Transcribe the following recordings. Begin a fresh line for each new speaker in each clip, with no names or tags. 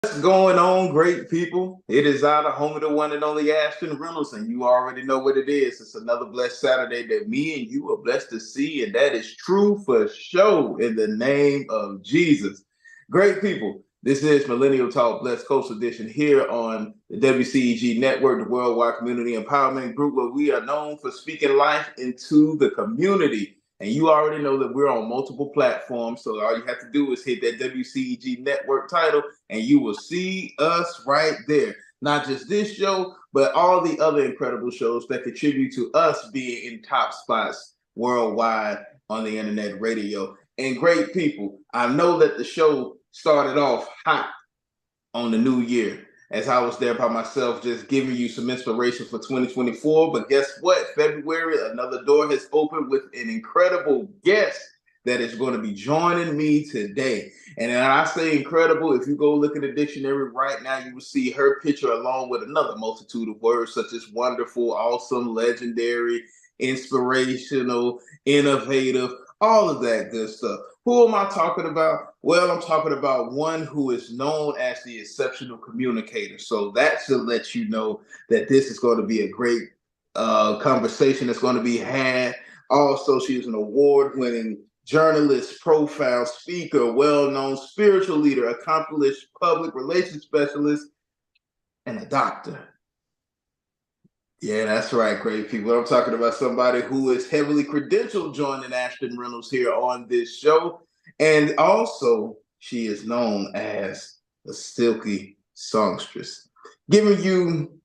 What's going on, great people? It is I, the home of the one and only Ashton Reynolds, and you already know what it is. It's another blessed Saturday that me and you are blessed to see, and that is true for sure in the name of Jesus. Great people, this is Millennial Talk, Blessed Koast Edition here on the WCEG Network, the Worldwide Community Empowerment Group, where we are known for speaking life into the community. And you already know that we're on multiple platforms. So all you have to do is hit that WCEG Network title and you will see us right there. Not just this show, but all the other incredible shows that contribute to us being in top spots worldwide on the internet radio. And great people, I know that the show started off hot on the new year as I was there by myself, just giving you some inspiration for 2024. But guess what? February, another door has opened with an incredible guest that is going to be joining me today. And when I say incredible, if you go look in the dictionary right now, you will see her picture along with another multitude of words such as wonderful, awesome, legendary, inspirational, innovative, all of that good stuff. Who am I talking about? Well, I'm talking about one who is known as the exceptional communicator. So that should let you know that this is going to be a great conversation that's going to be had. Also, she is an award-winning journalist, profound speaker, well-known spiritual leader, accomplished public relations specialist, and a doctor. Yeah, that's right, great people. I'm talking about somebody who is heavily credentialed joining Ashton Reynolds here on this show. And also, she is known as the Silky Songstress, giving you,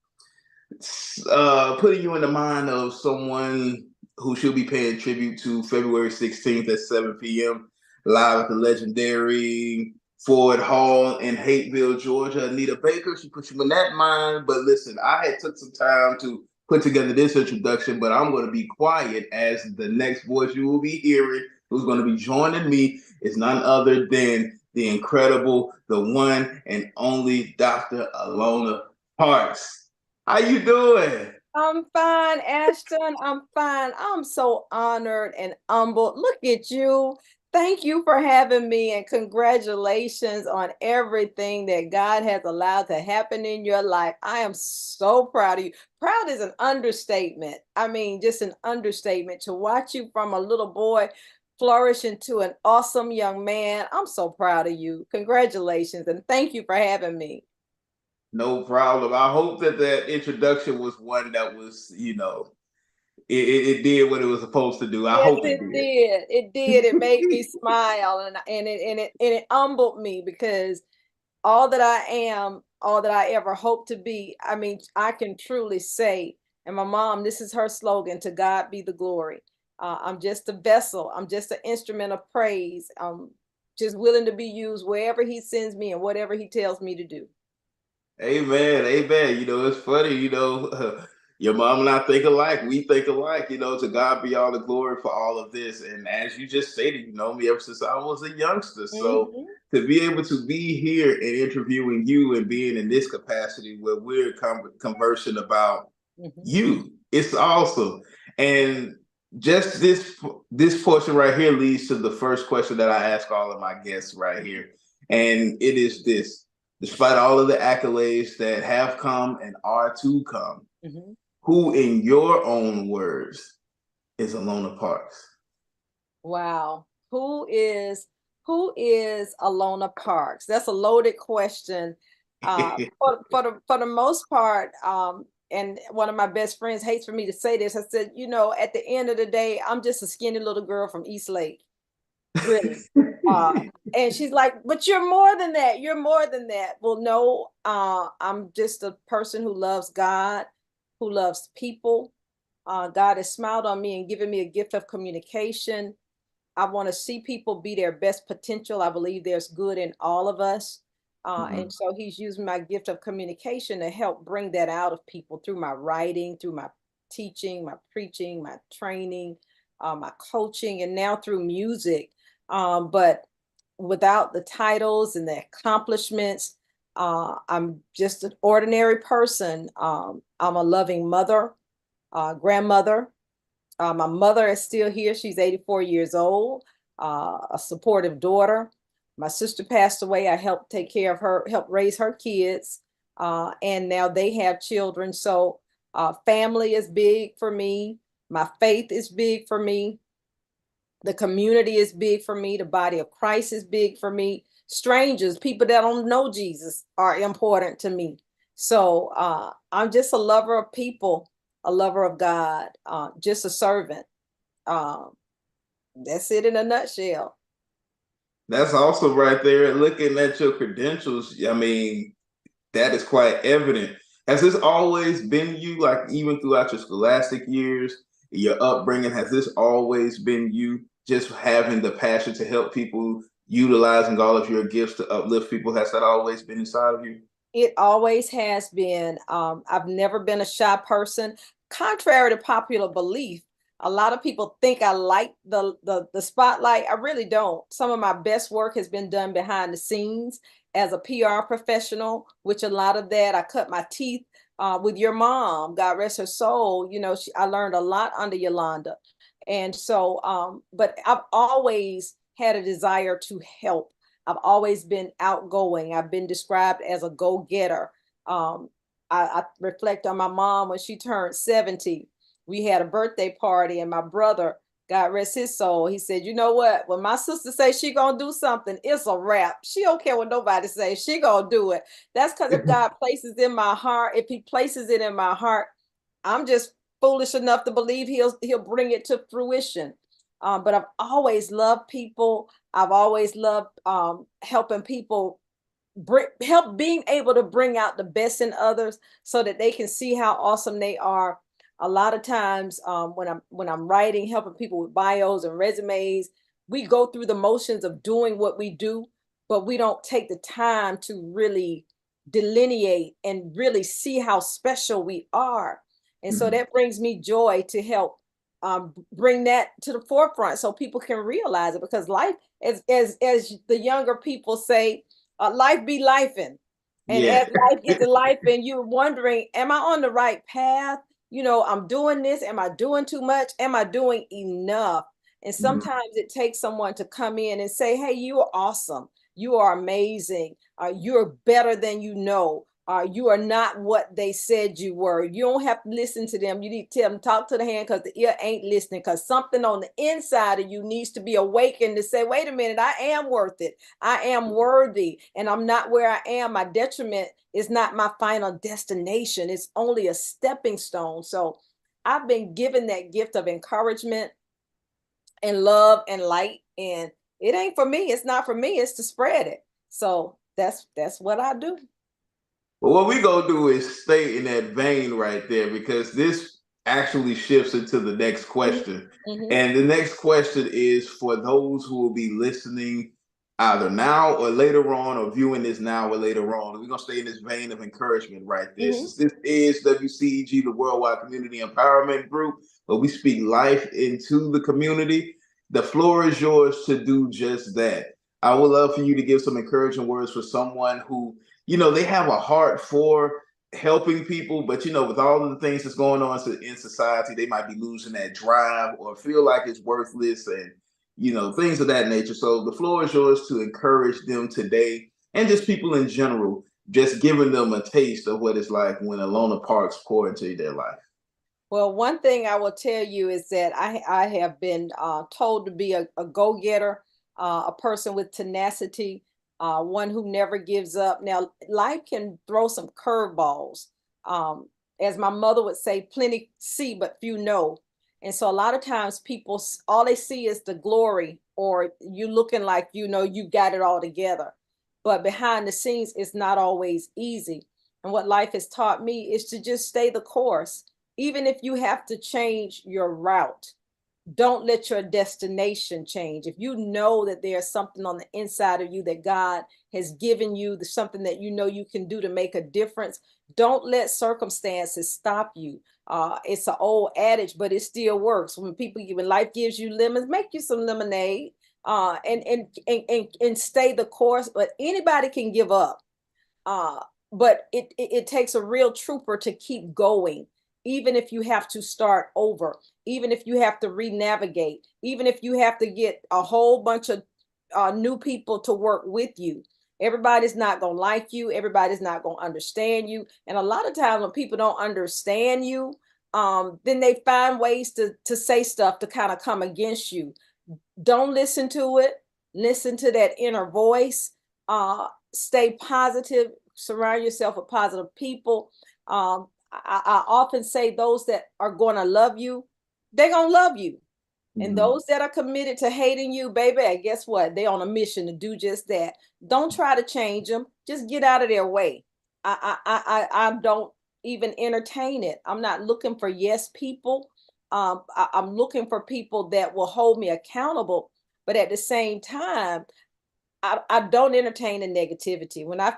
putting you in the mind of someone who she'll be paying tribute to February 16th at 7 p.m. live at the legendary Ford Hall in Hateville, Georgia. Anita Baker, she put you in that mind. But listen, I had took some time to put together this introduction, but I'm going to be quiet as the next voice you will be hearing, who's going to be joining me, is none other than the incredible, the one and only Dr. Alonia Parks. How you doing?
I'm fine, Ashton. I'm fine. I'm so honored and humbled. Look at you. Thank you for having me and congratulations on everything that God has allowed to happen in your life. I am so proud of you. Proud is an understatement. I mean, just an understatement to watch you from a little boy flourish into an awesome young man. I'm so proud of you. Congratulations and thank you for having me.
No problem. I hope that that introduction was one that was, it did what it was supposed to do. I
Yes,
hope it
it
did.
did. It did. It made me smile and it humbled me because all that I am, all that I ever hope to be, I mean, I can truly say, and my mom, this is her slogan, to God be the glory. I'm just a vessel. I'm just an instrument of praise. I'm just willing to be used wherever he sends me and whatever he tells me to do.
Amen. Amen. It's funny, your mom and I think alike. We think alike, to God be all the glory for all of this. And as you just stated, you know me ever since I was a youngster. So
Mhm.
to be able to be here and interviewing you and being in this capacity where we're conversing about
Mhm.
you, it's awesome. And just this portion right here leads to the first question that I ask all of my guests right here. And it is this: despite all of the accolades that have come and are to come,
Mhm.
who, in your own words, is Alonia Parks?
Wow. Who is Alona Parks? That's a loaded question. For the most part, and one of my best friends hates for me to say this. I said, at the end of the day, I'm just a skinny little girl from East Lake, really. Uh, and she's like, but you're more than that. You're more than that. Well, no, I'm just a person who loves God, who loves people. God has smiled on me and given me a gift of communication. I want to see people be their best potential. I believe there's good in all of us. And
Mhm.
so he's used my gift of communication to help bring that out of people through my writing, through my teaching, my preaching, my training, my coaching, and now through music. But without the titles and the accomplishments, I'm just an ordinary person. I'm a loving mother, grandmother. My mother is still here. She's 84 years old, a supportive daughter. My sister passed away. I helped take care of her, helped raise her kids, and now they have children. So family is big for me. My faith is big for me. The community is big for me. The body of Christ is big for me. Strangers, people that don't know Jesus, are important to me. So I'm just a lover of people, a lover of God, just a servant. Um, that's it in a nutshell.
That's also right there. Looking at your credentials, I mean, that is quite evident. Has this always been you, like even throughout your scholastic years, your upbringing, has this always been you, just having the passion to help people, utilizing all of your gifts to uplift people? Has that always been inside of you?
It always has been. I've never been a shy person. Contrary to popular belief, a lot of people think I like the spotlight. I really don't. Some of my best work has been done behind the scenes as a PR professional, which a lot of that I cut my teeth with your mom. God rest her soul. You know, I learned a lot under Yolanda, and so, but I've always had a desire to help. I've always been outgoing. I've been described as a go-getter. I reflect on my mom when she turned 70. We had a birthday party, and my brother, God rest his soul, he said, you know what? When my sister says she gonna do something, it's a wrap. She don't care what nobody says. She gonna do it. That's because if God places in my heart, if he places it in my heart, I'm just foolish enough to believe he'll bring it to fruition. But I've always loved people. I've always loved helping people help being able to bring out the best in others so that they can see how awesome they are. A lot of times when I'm writing, helping people with bios and resumes, we go through the motions of doing what we do, but we don't take the time to really delineate and really see how special we are. And so that brings me joy to help bring that to the forefront so people can realize it, because life, as the younger people say, life be lifing. And
Yeah.
as life gets to life and you're wondering, am I on the right path? You know, I'm doing this. Am I doing too much? Am I doing enough? And sometimes it takes someone to come in and say, hey, you are awesome. You are amazing. You're better than you know. You are not what they said you were. You don't have to listen to them. You need to tell them, talk to the hand, because the ear ain't listening, because something on the inside of you needs to be awakened to say, wait a minute, I am worth it. I am worthy, and I'm not where I am. My detriment is not my final destination. It's only a stepping stone. So I've been given that gift of encouragement and love and light, and it ain't for me. It's not for me. It's to spread it. So that's what I do.
Well, what we gonna do is stay in that vein right there, because this actually shifts into the next question.
Mm-hmm.
And the next question is for those who will be listening either now or later on, or viewing this now or later on. We're gonna stay in this vein of encouragement right there.
Mm-hmm.
Since this is WCEG, the Worldwide Community Empowerment Group, where we speak life into the community, the floor is yours to do just that. I would love for you to give some encouraging words for someone who, they have a heart for helping people, but with all of the things that's going on in society, they might be losing that drive or feel like it's worthless, and things of that nature. So the floor is yours to encourage them today, and just people in general, just giving them a taste of what it's like when Alonia Parks pour into their life.
Well, one thing I will tell you is that I have been told to be a go-getter, a person with tenacity, one who never gives up. Now, life can throw some curveballs. As my mother would say, plenty see, but few know. And so a lot of times people, all they see is the glory, or you looking like, you got it all together. But behind the scenes, it's not always easy. And what life has taught me is to just stay the course. Even if you have to change your route, don't let your destination change. If you know that there's something on the inside of you that God has given you, something that you can do to make a difference, don't let circumstances stop you. It's an old adage, but it still works. When life gives you lemons, make you some lemonade, and stay the course. But anybody can give up. But it takes a real trooper to keep going, even if you have to start over, even if you have to re-navigate, even if you have to get a whole bunch of new people to work with you. Everybody's not going to like you. Everybody's not going to understand you. And a lot of times when people don't understand you, then they find ways to say stuff to kind of come against you. Don't listen to it. Listen to that inner voice. Stay positive. Surround yourself with positive people. I often say those that are going to love you, they're going to love you. And those that are committed to hating you, baby, guess what? They're on a mission to do just that. Don't try to change them. Just get out of their way. I don't even entertain it. I'm not looking for yes people. I'm looking for people that will hold me accountable. But at the same time, I don't entertain the negativity. When I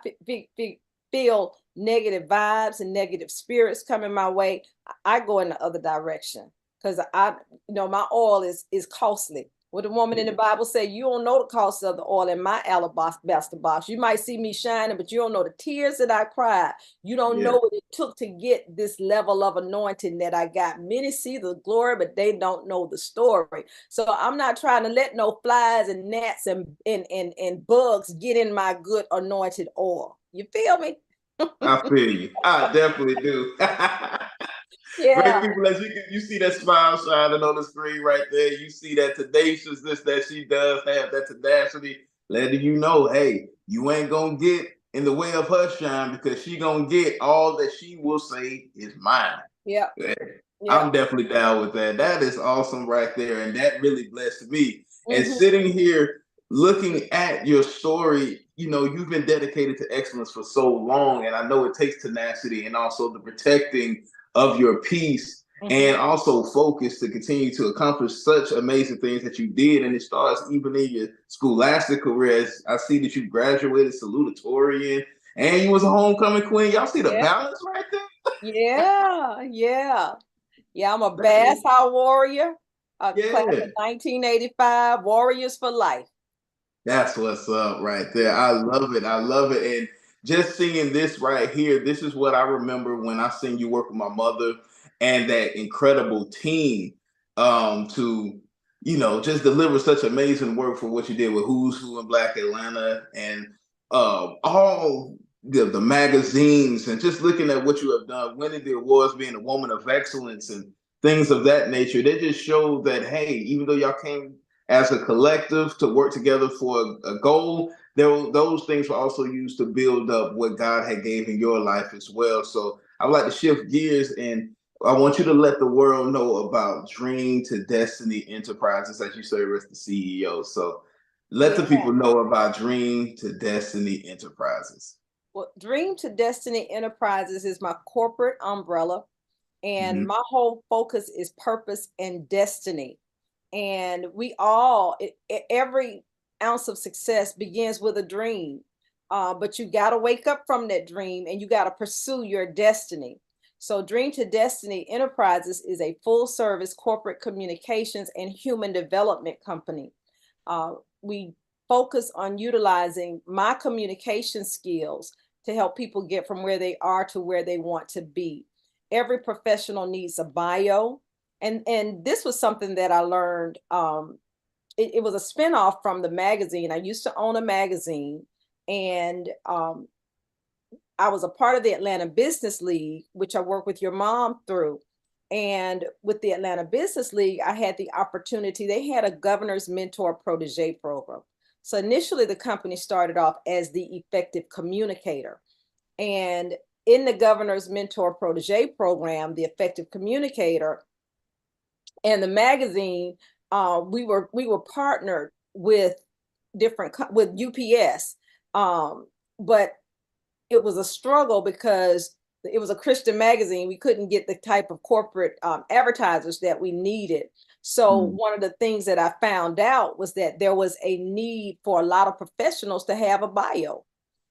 feel negative vibes and negative spirits coming my way, I go in the other direction. Because my oil is costly. What the woman in the Bible said, you don't know the cost of the oil in my alabaster box. You might see me shining, but you don't know the tears that I cried. You don't know what it took to get this level of anointing that I got. Many see the glory, but they don't know the story. So I'm not trying to let no flies and gnats and bugs get in my good anointed oil. You feel me?
I feel you. I definitely do. Great people, as you see that smile shining on the screen right there. You see that tenaciousness that she does have, that tenacity, letting you know, hey, you ain't gonna get in the way of her shine because she gonna get all that she will say is mine.
Yeah.
I'm definitely down with that. That is awesome right there. And that really blessed me. And sitting here looking at your story, you've been dedicated to excellence for so long. And I know it takes tenacity and also the protecting of your peace and also focus to continue to accomplish such amazing things that you did. And it starts even in your scholastic career. As I see that you graduated salutatorian and you was a homecoming queen. Y'all see the balance right there?
Yeah, I'm a Bass High Warrior, class of 1985, Warriors for Life.
That's what's up right there. I love it. I love it. And just seeing this right here, this is what I remember when I seen you work with my mother and that incredible team to, just deliver such amazing work for what you did with Who's Who in Black Atlanta and all the magazines and just looking at what you have done, winning the awards, being a woman of excellence and things of that nature. They just showed that, hey, even though y'all came as a collective to work together for a goal, those things were also used to build up what God had gave in your life as well. So I would like to shift gears and I want you to let the world know about Dream to Destiny Enterprises, as you serve as the CEO. So let the people know about Dream to Destiny Enterprises.
Well, Dream to Destiny Enterprises is my corporate umbrella, and my whole focus is purpose and destiny. And every ounce of success begins with a dream, but you got to wake up from that dream and you got to pursue your destiny. So Dream to Destiny Enterprises is a full service corporate communications and human development company. We focus on utilizing my communication skills to help people get from where they are to where they want to be. Every professional needs a bio. And this was something that I learned. It was a spinoff from the magazine. I used to own a magazine, and I was a part of the Atlanta Business League, which I work with your mom through. And with the Atlanta Business League, I had the opportunity. They had a governor's mentor protege program. So initially, the company started off as the effective communicator. And in the governor's mentor protege program, the effective communicator and the magazine, we were partnered with with UPS, but it was a struggle because it was a Christian magazine. We couldn't get the type of corporate advertisers that we needed. So one of the things that I found out was that there was a need for a lot of professionals to have a bio.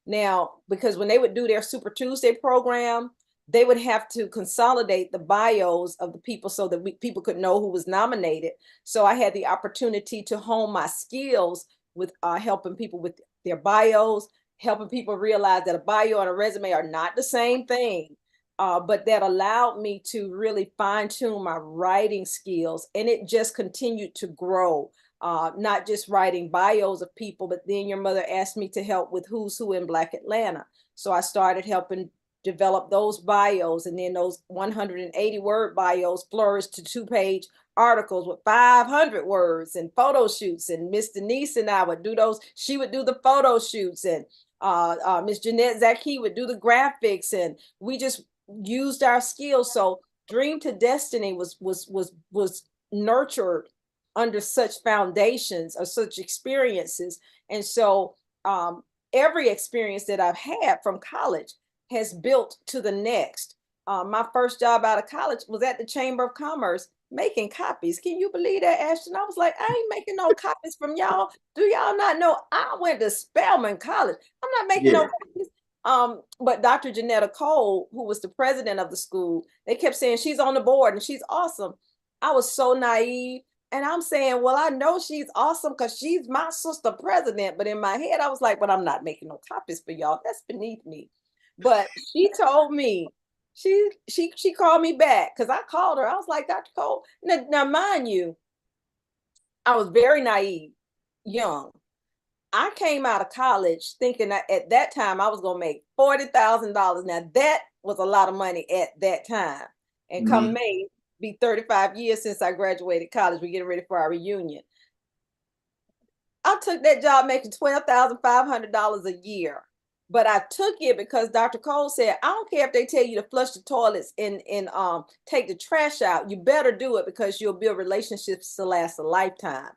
Now, because when they would do their Super Tuesday program, they would have to consolidate the bios of the people so that people could know who was nominated. So I had the opportunity to hone my skills with helping people with their bios, helping people realize that a bio and a resume are not the same thing. But that allowed me to really fine tune my writing skills, and it just continued to grow. not just writing bios of people, but then your mother asked me to help with Who's Who in Black Atlanta. So I started helping develop those bios, and then those 180 word bios flourished to 2-page articles with 500 words and photo shoots. And Miss Denise and I would do those. She would do the photo shoots, and Miss Jeanette Zaki would do the graphics, and we just used our skills. So Dream to Destiny was nurtured under such foundations or such experiences. And so every experience that I've had from college has built to the next. My first job out of college was at the Chamber of Commerce making copies. Can you believe that, Ashton? I was like, I ain't making no copies from y'all. Do y'all not know I went to Spelman College? I'm not making no copies. But Dr. Janetta Cole, who was the president of the school, they kept saying she's on the board and she's awesome. I was so naive. And I'm saying, well, I know she's awesome because she's my sister president. But in my head, I was like, but I'm not making no copies for y'all. That's beneath me. But she told me, she called me back because I called her. I was like, Dr. Cole. Now, mind you, I was very naive, young. I came out of college thinking that at that time I was going to make $40,000. Now, that was a lot of money at that time. And come May, be 35 years since I graduated college. We're getting ready for our reunion. I took that job making $12,500 a year. But I took it because Dr. Cole said, I don't care if they tell you to flush the toilets and take the trash out. You better do it because you'll build relationships to last a lifetime.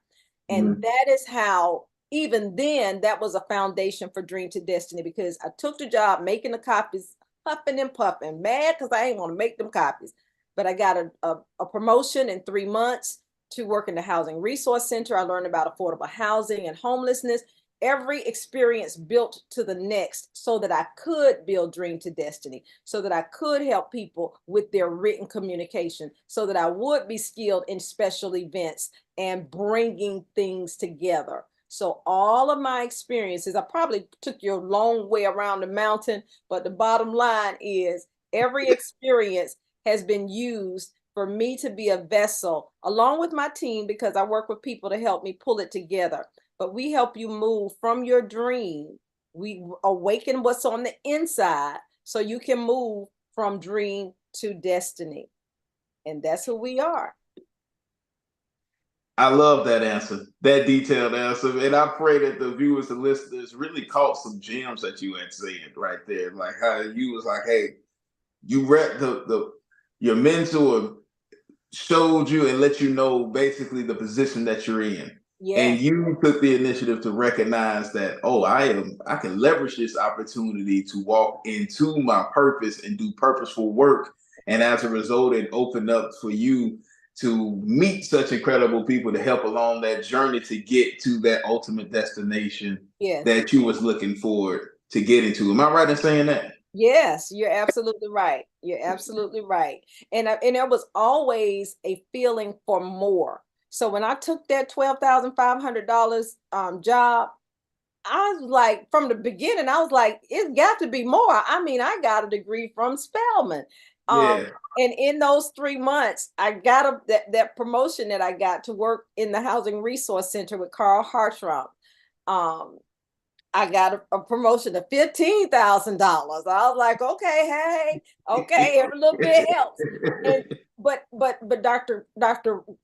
And that is how, even then, that was a foundation for Dream to Destiny, because I took the job making the copies, huffing and puffing, mad because I ain't want to make them copies. But I got a promotion in 3 months to work in the Housing Resource Center. I learned about affordable housing and homelessness. Every experience built to the next so that I could build Dream to Destiny, so that I could help people with their written communication, so that I would be skilled in special events and bringing things together. So all of my experiences, I probably took you a long way around the mountain, but the bottom line is every experience has been used for me to be a vessel along with my team, because I work with people to help me pull it together. But we help you move from your dream. We awaken what's on the inside so you can move from dream to destiny. And that's who we are.
I love that answer, that detailed answer. And I pray that the viewers and listeners really caught some gems that you had said right there. Like how you was like, hey, you read your mentor showed you and let you know basically the position that you're in. Yes. And you took the initiative to recognize that, oh, I can leverage this opportunity to walk into my purpose and do purposeful work. And as a result, it opened up for you to meet such incredible people to help along that journey to get to that ultimate destination that you was looking forward to getting to. Am I right in saying that?
Yes, you're absolutely right. You're absolutely right. And there was always a feeling for more. So when I took that $12,500 job, I was like, from the beginning, I was like, it's got to be more. I mean, I got a degree from Spelman. And in those 3 months, I got that promotion that I got to work in the Housing Resource Center with Carl Hartram. I got a promotion of $15,000. I was like, okay, every little bit helps. But Dr.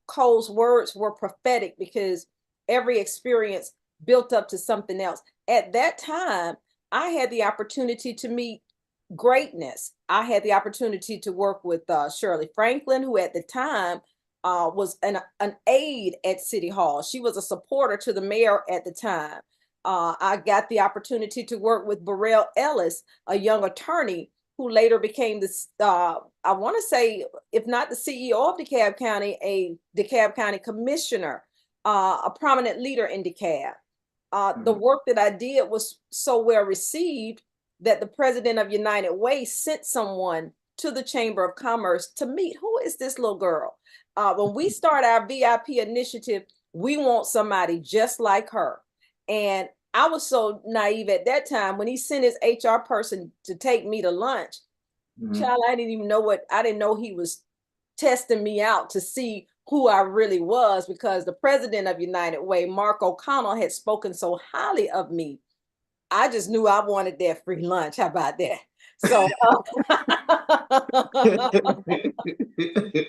Cole's words were prophetic, because every experience built up to something else. At that time, I had the opportunity to meet greatness. I had the opportunity to work with Shirley Franklin, who at the time was an aide at City Hall. She was a supporter to the mayor at the time. I got the opportunity to work with Burrell Ellis, a young attorney who later became this, I want to say, if not the CEO of DeKalb County, a DeKalb County commissioner, a prominent leader in DeKalb. The work that I did was so well received that the president of United Way sent someone to the Chamber of Commerce to meet, who is this little girl? When we start our VIP initiative, we want somebody just like her. And I was so naive at that time when he sent his HR person to take me to lunch. Child, I didn't know he was testing me out to see who I really was, because the president of United Way, Mark O'Connell, had spoken so highly of me. I just knew I wanted that free lunch. How about that? So,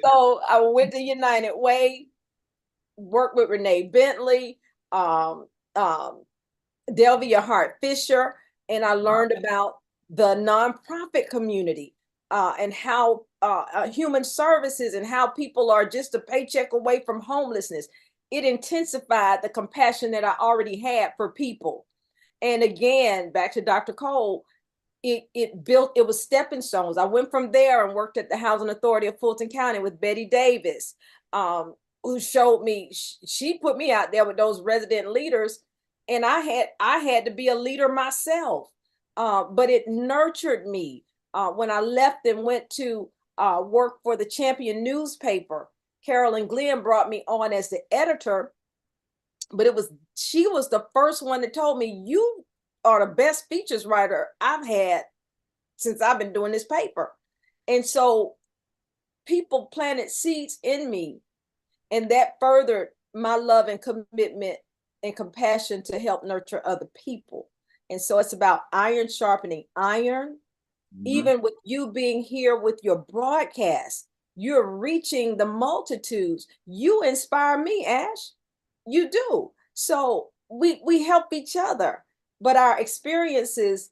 so I went to United Way, worked with Renee Bentley, um, Delvia Hart Fisher, and I learned about the nonprofit community and how human services and how people are just a paycheck away from homelessness. It intensified the compassion that I already had for people. And again, back to Dr. Cole, it was stepping stones. I went from there and worked at the Housing Authority of Fulton County with Betty Davis, who showed me, she put me out there with those resident leaders, and I had to be a leader myself. But it nurtured me. When I left and went to work for the Champion newspaper, Carolyn Glenn brought me on as the editor, but she was the first one that told me, you are the best features writer I've had since I've been doing this paper. And so people planted seeds in me, and that furthered my love and commitment and compassion to help nurture other people. And so it's about iron sharpening iron. Even with you being here with your broadcast, you're reaching the multitudes. You inspire me, Ash. You do. So we help each other, but our experiences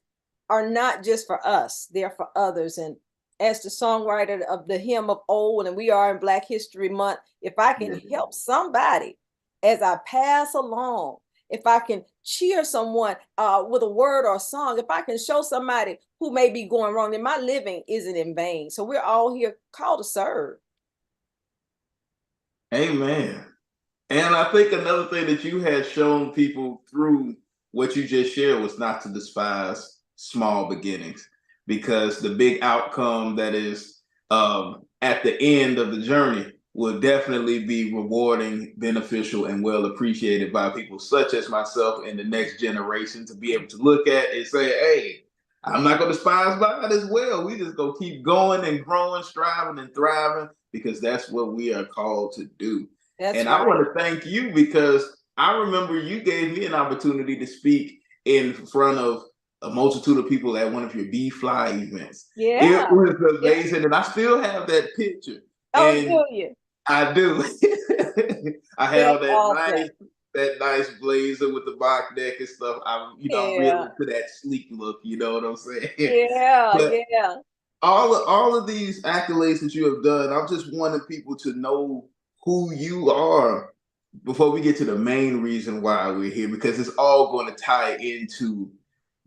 are not just for us, they're for others. And as the songwriter of the hymn of old, and we are in Black History Month, if I can help somebody as I pass along, if I can cheer someone with a word or a song, if I can show somebody who may be going wrong, then my living isn't in vain. So we're all here called to serve.
Amen. And I think another thing that you had shown people through what you just shared was not to despise small beginnings, because the big outcome that is at the end of the journey will definitely be rewarding, beneficial, and well appreciated by people such as myself and the next generation, to be able to look at and say, hey, I'm not going to despise God as well. We just go keep going and growing, striving and thriving, because that's what we are called to do. And right. I want to thank you, because I remember you gave me an opportunity to speak in front of a multitude of people at one of your B-Fly events. Yeah. It was amazing. Yeah. And I still have that picture.
Oh, do you?
I do. I had on that nice blazer with the box neck and stuff. I'm really into that sleek look, you know what I'm saying?
Yeah, but yeah.
All of these accolades that you have done, I'm just wanting people to know who you are before we get to the main reason why we're here, because it's all going to tie into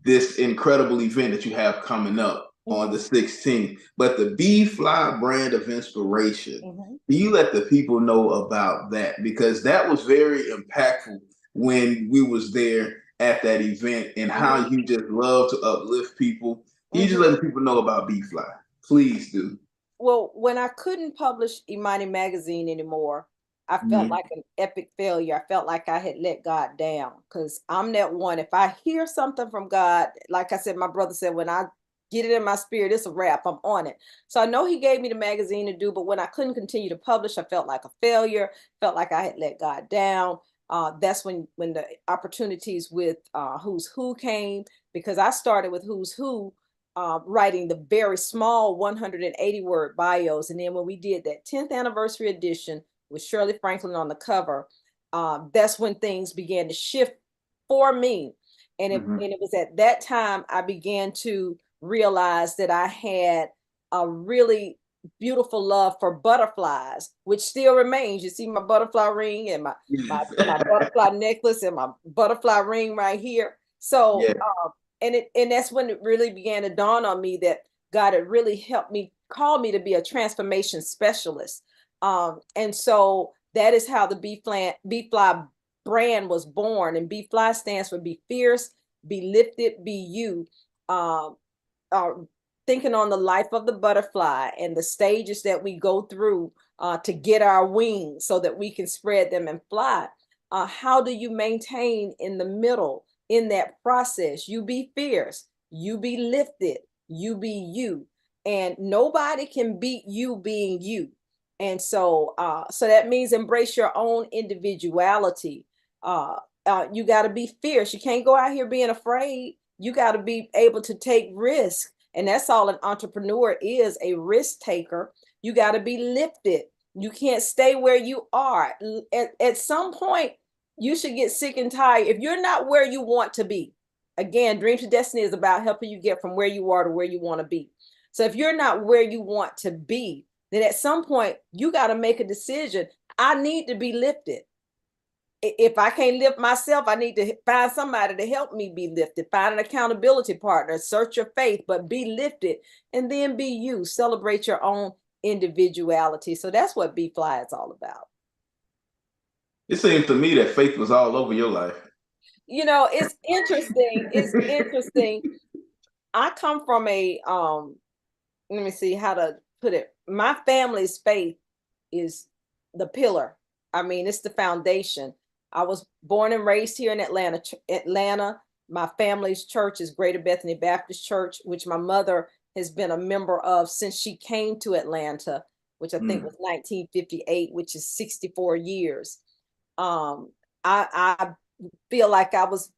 this incredible event that you have coming up on the 16th. But the B-Fly brand of inspiration, do you let the people know about that? Because that was very impactful when we was there at that event, and how you just love to uplift people. Can you just let the people know about B-Fly? Please do.
Well, when I couldn't publish Imani magazine anymore, I felt like an epic failure. I felt like I had let God down, because I'm that one. If I hear something from God, like I said, my brother said, when I get it in my spirit, it's a wrap, I'm on it. So I know he gave me the magazine to do, but when I couldn't continue to publish, I felt like a failure, felt like I had let God down. That's when the opportunities with Who's Who came, because I started with Who's Who, writing the very small 180-word bios. And then when we did that 10th anniversary edition with Shirley Franklin on the cover, that's when things began to shift for me. And it was at that time I began to realize that I had a really beautiful love for butterflies, which still remains. You see my butterfly ring and my butterfly necklace and my butterfly ring right here. So, and that's when it really began to dawn on me that God had really helped me, called me to be a transformation specialist. And so that is how the B-Fly brand was born. And B-Fly stands for be fierce, be lifted, be you. Thinking on the life of the butterfly and the stages that we go through to get our wings so that we can spread them and fly. How do you maintain in the middle in that process? You be fierce, you be lifted, you be you. And nobody can beat you being you. And so so that means embrace your own individuality. You got to be fierce. You can't go out here being afraid. You got to be able to take risks. And that's all an entrepreneur is, a risk taker. You got to be lifted. You can't stay where you are. At some point, you should get sick and tired. If you're not where you want to be, again, Dream to Destiny is about helping you get from where you are to where you want to be. So if you're not where you want to be, then at some point you got to make a decision. I need to be lifted. If I can't lift myself, I need to find somebody to help me be lifted. Find an accountability partner, search your faith, but be lifted, and then be you. Celebrate your own individuality. So that's what Be Fly is all about.
It seems to me that faith was all over your life.
You know, it's interesting. It's interesting. I come from a, let me see how to put it. My family's faith is the pillar. I mean, it's the foundation. I was born and raised here in Atlanta. My family's church is Greater Bethany Baptist Church, which my mother has been a member of since she came to Atlanta, which I think was 1958, which is 64 years. I feel like I was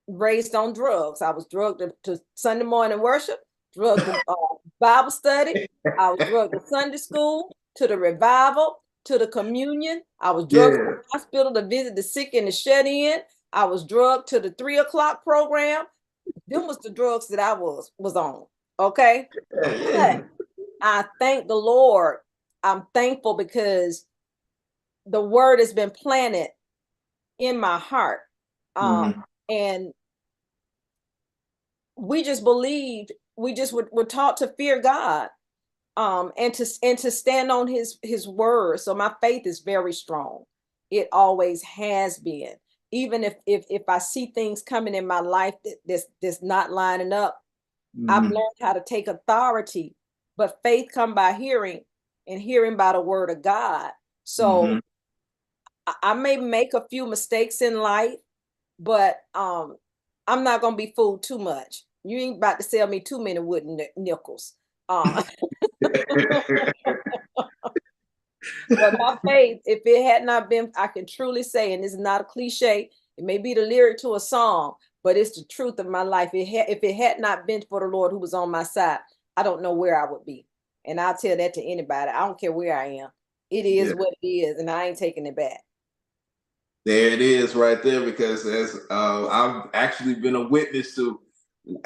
raised on drugs. I was drugged to Sunday morning worship, drugged to Bible study. I was drugged to Sunday school, to the revival, to the communion. I was drugged to the hospital to visit the sick and the shut in. I was drugged to the 3 o'clock program. Them was the drugs that I was on. Okay. But I thank the Lord. I'm thankful because the word has been planted in my heart. And we just believed, we just were taught to fear God, and to stand on his word. So my faith is very strong. It always has been. Even if I see things coming in my life that's not lining up, I've learned how to take authority. But faith come by hearing, and hearing by the word of God. So I may make a few mistakes in life, but I'm not gonna be fooled too much. You ain't about to sell me too many wooden nickels. But my faith, if it had not been, I can truly say, and this is not a cliche, it may be the lyric to a song, but it's the truth of my life. If it had not been for the Lord who was on my side, I don't know where I would be. And I'll tell that to anybody. I don't care where I am. It is what it is, and I ain't taking it back.
There it is right there, because as I've actually been a witness to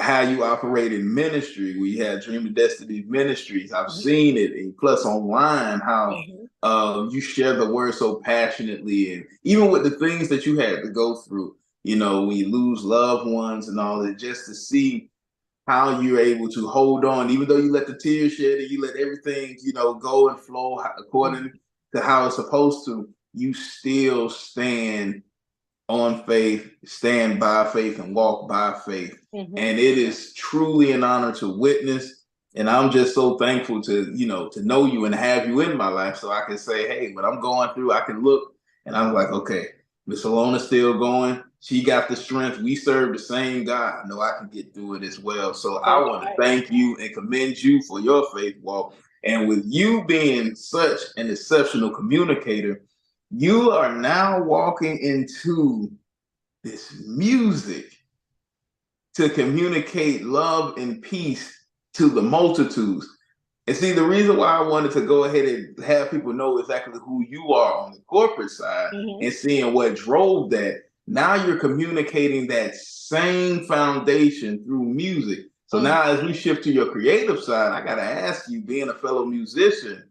how you operate in ministry. We had Dream of Destiny Ministries. I've seen it, and plus online, how you share the word so passionately, and even with the things that you had to go through, you know, when you lose loved ones and all that, just to see how you're able to hold on, even though you let the tears shed and you let everything, you know, go and flow according to how it's supposed to, you still stand on faith, stand by faith, and walk by faith. And it is truly an honor to witness. And I'm just so thankful to, you know, to know you and have you in my life, so I can say, hey, when I'm going through, I can look and I'm like, okay, Miss Alona's still going. She got the strength. We serve the same God. I know I can get through it as well. So I want to thank you and commend you for your faith walk. And with you being such an exceptional communicator, you are now walking into this music to communicate love and peace to the multitudes. And see, the reason why I wanted to go ahead and have people know exactly who you are on the corporate side and seeing what drove that, now you're communicating that same foundation through music. So now as we shift to your creative side, I got to ask you, being a fellow musician,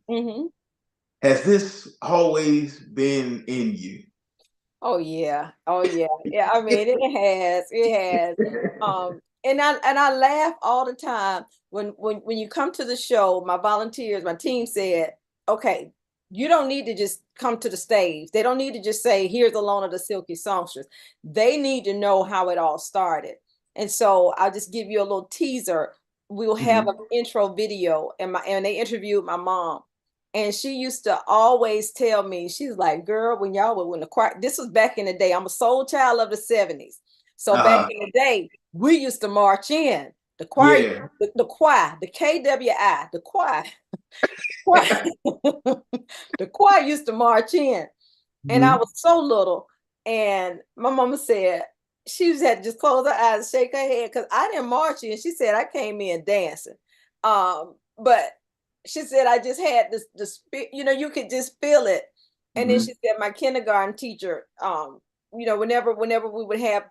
has this always been in you?
Oh yeah. Yeah, I mean, it has. And I laugh all the time when you come to the show. My volunteers, my team said, okay, you don't need to just come to the stage. They don't need to just say, here's Alona the Silky Songstress. They need to know how it all started. And so I'll just give you a little teaser. We'll have an intro video, and they interviewed my mom. And she used to always tell me, she's like, girl, when the choir, this was back in the day. I'm a soul child of the 70s. So back in the day, we used to march in. The choir,
Yeah.
the choir, the KWI, the choir. The choir used to march in, and I was so little. And my mama said she just had to just close her eyes and shake her head because I didn't march in. She said I came in dancing. But she said I just had this, you could just feel it. And then she said my kindergarten teacher, whenever we would have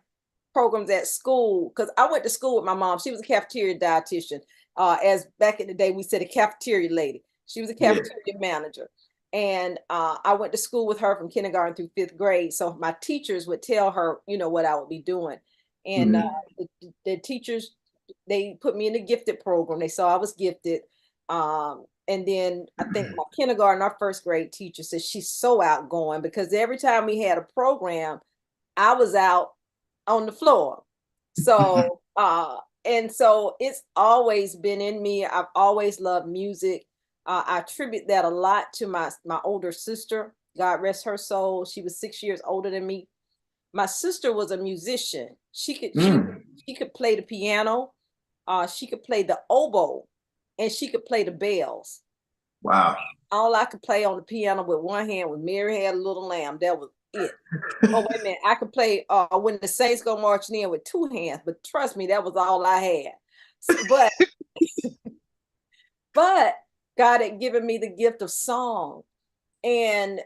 programs at school, because I went to school with my mom. She was a cafeteria dietitian. As back in the day, we said a cafeteria lady. She was a cafeteria manager. And I went to school with her from kindergarten through 5th grade. So my teachers would tell her, what I would be doing. And the teachers, they put me in the gifted program. They saw I was gifted. And then I think my kindergarten, our 1st grade teacher said she's so outgoing because every time we had a program, I was out on the floor. So, and so it's always been in me. I've always loved music. I attribute that a lot to my older sister. God rest her soul. She was 6 years older than me. My sister was a musician. She could play the piano. She could play the oboe, and she could play the bells.
Wow.
All I could play on the piano with one hand was Mary Had a Little Lamb. That was it. Oh, wait a minute. I could play When the Saints Go Marching In with 2 hands, but trust me, that was all I had. But God had given me the gift of song. And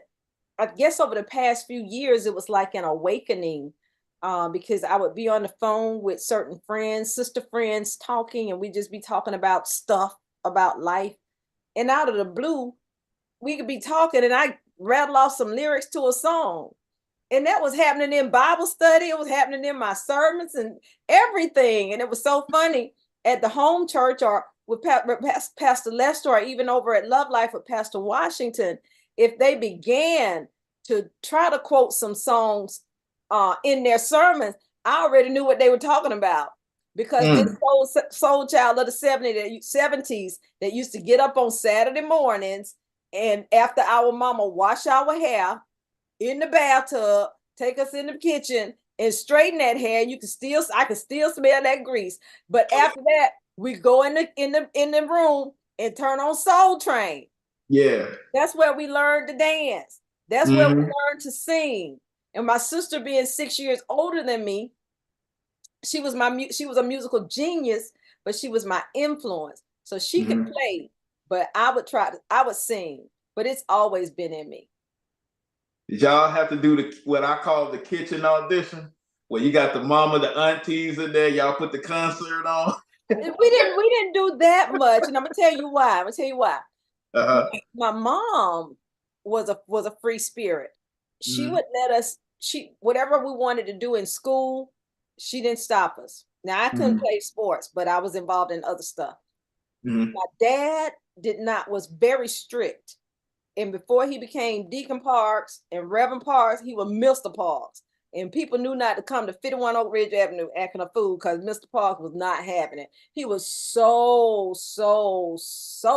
I guess over the past few years, it was like an awakening because I would be on the phone with certain friends, sister friends talking, and we'd just be talking about stuff, about life. And out of the blue, we could be talking and I rattle off some lyrics to a song. And that was happening in Bible study. It was happening in my sermons and everything. And it was so funny at the home church or with Pastor Lester or even over at Love Life with Pastor Washington. If they began to try to quote some songs in their sermons, I already knew what they were talking about. Because this soul child of the 70s that used to get up on Saturday mornings and after our mama wash our hair in the bathtub, take us in the kitchen and straighten that hair. I could still smell that grease. But after that, we go in the room and turn on Soul Train.
Yeah.
That's where we learned to dance. That's where we learned to sing. And my sister being 6 years older than me, she was a musical genius, but she was my influence. So she could play, but I would sing, but it's always been in me.
Did y'all have to do what I call the kitchen audition, where you got the mama, the aunties in there, y'all put the concert on?
We didn't do that much, and I'm gonna tell you why. My mom was a free spirit. She would let us. Whatever we wanted to do in school, she didn't stop us. Now I couldn't play sports, but I was involved in other stuff. My dad was very strict. And before he became Deacon Parks and Reverend Parks, he was Mr. Parks. And people knew not to come to 51 Oak Ridge Avenue acting a fool because Mr. Parks was not having it. He was so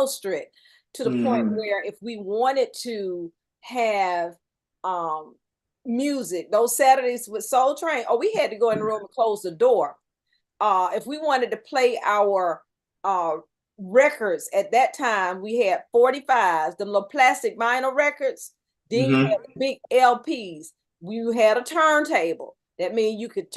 strict to the point where if we wanted to have music, those Saturdays with Soul Train, we had to go in the room and close the door. If we wanted to play our records at that time, we had 45s, the little plastic vinyl records. Then you had the big LPs. We had a turntable. That means you could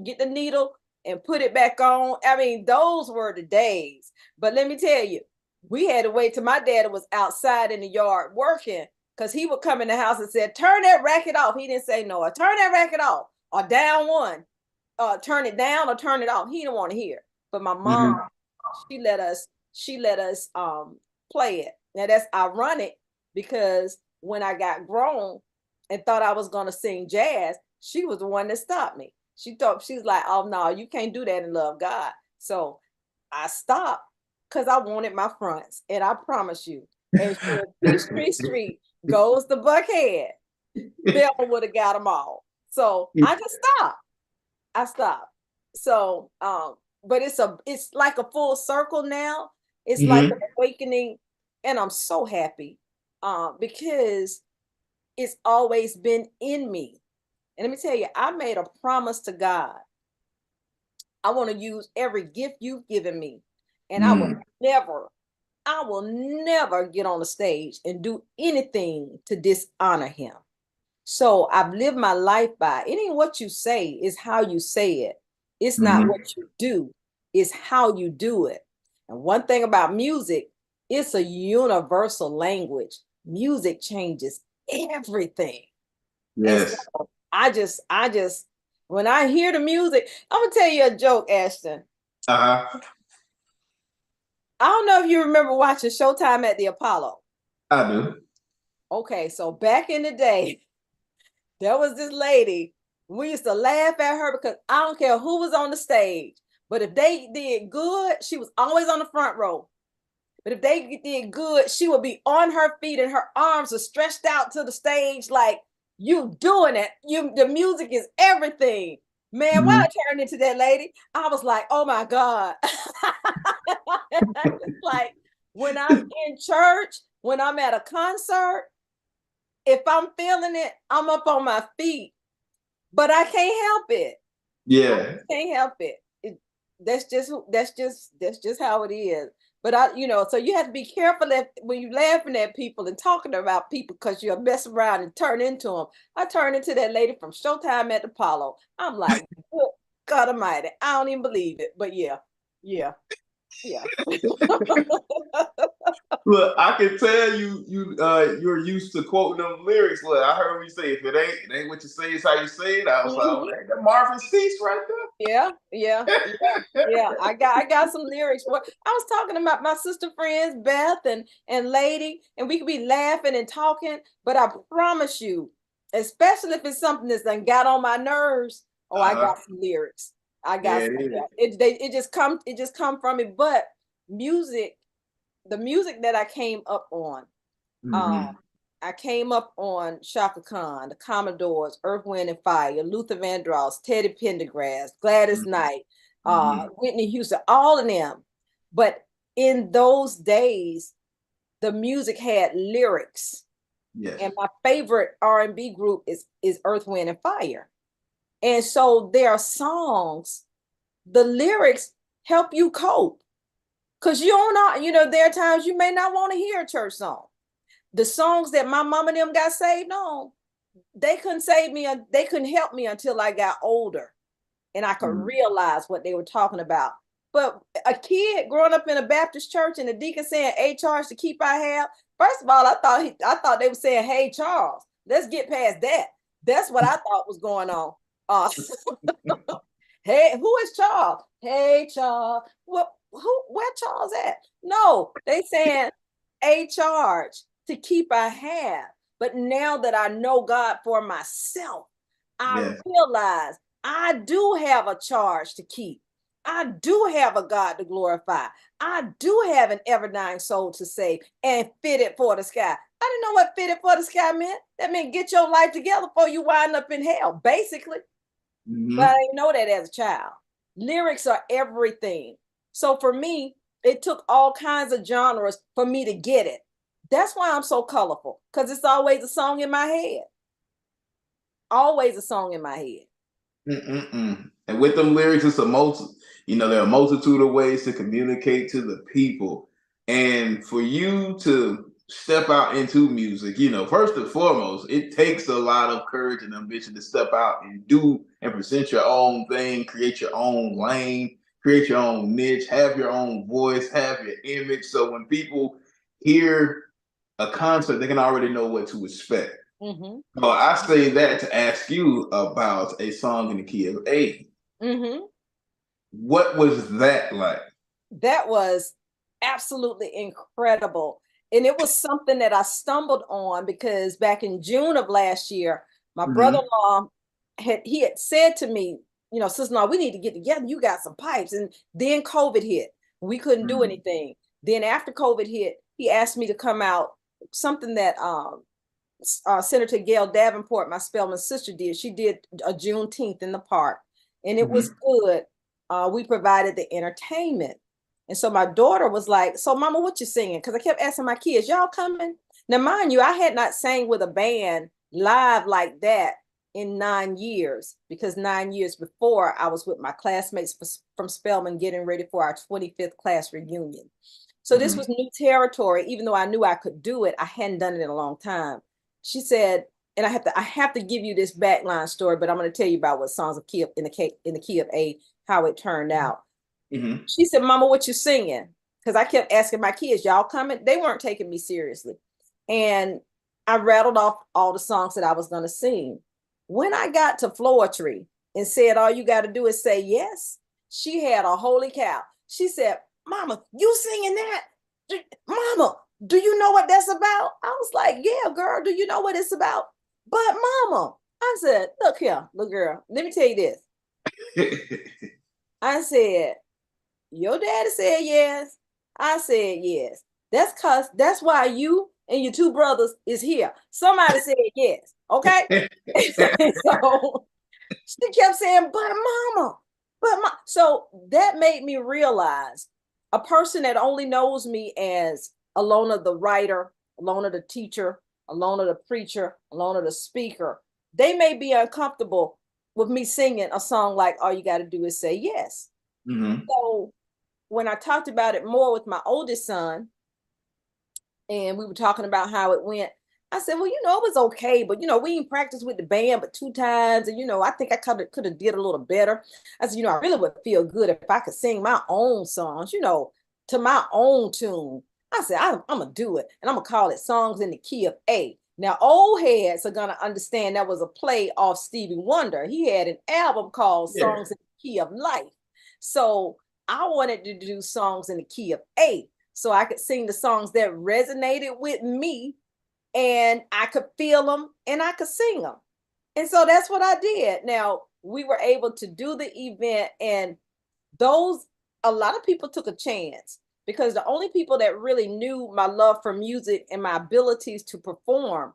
get the needle and put it back on. I mean, those were the days. But let me tell you, we had to wait till my dad was outside in the yard working, because he would come in the house and say, turn that racket off. He didn't say no, turn that racket off, or down one, turn it down or turn it off. He didn't want to hear. But my mom, she let us play it. Now that's ironic because when I got grown and thought I was gonna sing jazz, she was the one that stopped me. She was like, oh no, you can't do that and love God. So I stopped because I wanted my fronts. And I promise you, and Peachtree Street goes to Buckhead, Thelma would have got them all. So I just stopped. I stopped. So but it's like a full circle now. It's like an awakening, and I'm so happy because it's always been in me. And let me tell you, I made a promise to God I want to use every gift you've given me. And
Mm.
I will never get on the stage and do anything to dishonor him. So I've lived my life by it ain't what you say, it's how you say it. It's not
Mm-hmm.
what you do, it's how you do it. And one thing about music, it's a universal language. Music changes everything. And
Yes.
so I just, when I hear the music, I'm gonna tell you a joke, Ashton.
Uh-huh.
I don't know if you remember watching Showtime at the Apollo.
I do.
Okay, so back in the day, there was this lady. We used to laugh at her because I don't care who was on the stage, but if they did good, she was always on the front row. But if they did good, she would be on her feet and her arms are stretched out to the stage like, you doing it. The music is everything. Man, when
Mm-hmm.
I turned into that lady, I was like, oh my God. Like when I'm in church, when I'm at a concert, if I'm feeling it, I'm up on my feet, but I can't help it.
Yeah.
Can't help it. That's just how it is. But so you have to be careful that when you're laughing at people and talking about people because you'll mess around and turn into them. I turned into that lady from Showtime at the Apollo. I'm like, good God Almighty, I don't even believe it. But yeah.
Look, I can tell you're used to quoting them lyrics. Look, I heard you say, if it ain't what you say, it's how you say it. I was like, oh, that Marvin Cease right
Yeah. I got some lyrics. Well, I was talking about my sister friends, Beth and Lady, and we could be laughing and talking, but I promise you, especially if it's something that's done got on my nerves, I
Uh-huh.
got some lyrics. I got
Yeah,
some,
it is.
it just come from me. But music, the music that I came up on,
Mm-hmm.
I came up on Shaka Khan, the Commodores, Earth, Wind and Fire, Luther Vandross, Teddy Pendergrass, Gladys Knight,
Mm-hmm.
Whitney Houston, all of them. But in those days, the music had lyrics.
Yes.
And my favorite R&B group is Earth, Wind and Fire. And so there are songs, the lyrics help you cope. Because you don't know, there are times you may not want to hear a church song. The songs that my mama and them got saved on, they couldn't save me, they couldn't help me until I got older and I could realize what they were talking about. But a kid growing up in a Baptist church and the deacon saying, "Hey, Charles, to keep I have." First of all, I thought they were saying, "Hey, Charles." Let's get past that. That's what I thought was going on. Uh, hey, who is Charles? Hey, Charles. Where Charles at? No, they saying a charge to keep I have. But now that I know God for myself, I
Yes.
realize I do have a charge to keep. I do have a God to glorify. I do have an ever dying soul to save and fitted for the sky. I didn't know what fitted for the sky meant. That meant get your life together before you wind up in hell, basically. But I
Mm-hmm.
didn't know that as a child. Lyrics are everything. So for me, it took all kinds of genres for me to get it. That's why I'm so colorful, because it's always a song in my head. Always a song in my head.
Mm-mm-mm. And with them lyrics, it's there are a multitude of ways to communicate to the people. And for you to step out into music, first and foremost, it takes a lot of courage and ambition to step out and do and present your own thing, create your own lane, create your own niche, have your own voice, have your image. So when people hear a concert, they can already know what to expect.
Mm-hmm.
Well, I say that to ask you about a song in the key of A.
Mm-hmm.
What was that like?
That was absolutely incredible. And it was something that I stumbled on because back in June of last year, my
Mm-hmm.
brother-in-law had said to me, sister-in-law, we need to get together. You got some pipes. And then COVID hit. We couldn't do
Mm-hmm.
anything. Then after COVID hit, he asked me to come out, something that Senator Gail Davenport, my Spelman sister, did. She did a Juneteenth in the park, and it was good. We provided the entertainment. And so my daughter was like, "So mama, what you singing?" Because I kept asking my kids, "Y'all coming?" Now, mind you, I had not sang with a band live like that in 9 years, because 9 years before I was with my classmates from Spelman getting ready for our 25th class reunion. So this was new territory. Even though I knew I could do it, I hadn't done it in a long time. She said, and I have to give you this backline story, but I'm going to tell you about what songs of key in the key of A, how it turned out. She said, "Mama, what you singing?" Because I kept asking my kids, "Y'all coming?" They weren't taking me seriously. And I rattled off all the songs that I was going to sing. When I got to Floetry and said, "All you got to do is say yes," she had a holy cow. She said, "Mama, you singing that? Mama, do you know what that's about?" I was like, "Yeah, girl, do you know what it's about?" "But Mama," I said, "Look here, little girl, let me tell you this." I said, "Your daddy said yes. I said yes. That's why you and your two brothers is here. Somebody said yes, okay?" So she kept saying, "But Mama, but Mom." So that made me realize a person that only knows me as Alona the writer, Alona the teacher, Alona the preacher, Alona the speaker, they may be uncomfortable with me singing a song like "All You Got to Do Is Say Yes." So when I talked about it more with my oldest son, and we were talking about how it went, I said, "Well, it was okay, but we didn't practice with the band but 2 times, and I think I could have did a little better." I said, "I really would feel good if I could sing my own songs, to my own tune." I said, I'm gonna do it, and I'm gonna call it Songs in the Key of A." Now, old heads are gonna understand that was a play off Stevie Wonder. He had an album called Songs in the Key of Life. So I wanted to do songs in the key of A, so I could sing the songs that resonated with me, and I could feel them and I could sing them. And so that's what I did. Now, we were able to do the event, and a lot of people took a chance, because the only people that really knew my love for music and my abilities to perform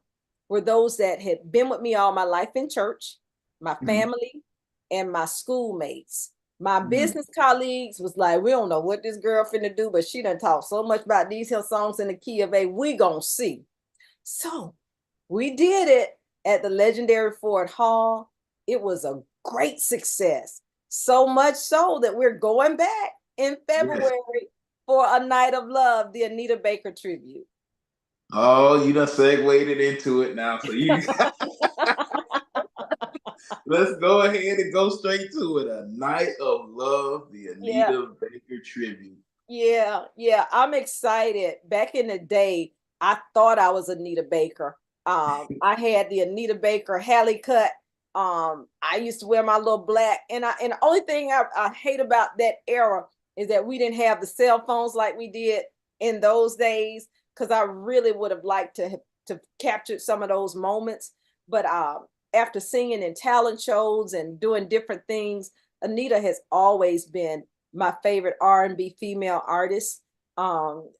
were those that had been with me all my life in church, my family, and my schoolmates. My business colleagues was like, "We don't know what this girl finna do, but she done talked so much about these here songs in the key of A, we gonna see." So we did it at the legendary Ford Hall. It was a great success. So much so that we're going back in February for a Night of Love, the Anita Baker tribute.
Oh, you done segued it into it now. So let's go ahead and go straight to it. A Night of Love, the Anita Baker tribute.
Yeah. I'm excited. Back in the day, I thought I was Anita Baker. I had the Anita Baker Hallie cut. I used to wear my little black, and the only thing I hate about that era is that we didn't have the cell phones like we did in those days, because I really would have liked to capture some of those moments. But after singing in talent shows and doing different things, Anita has always been my favorite R&B female artist.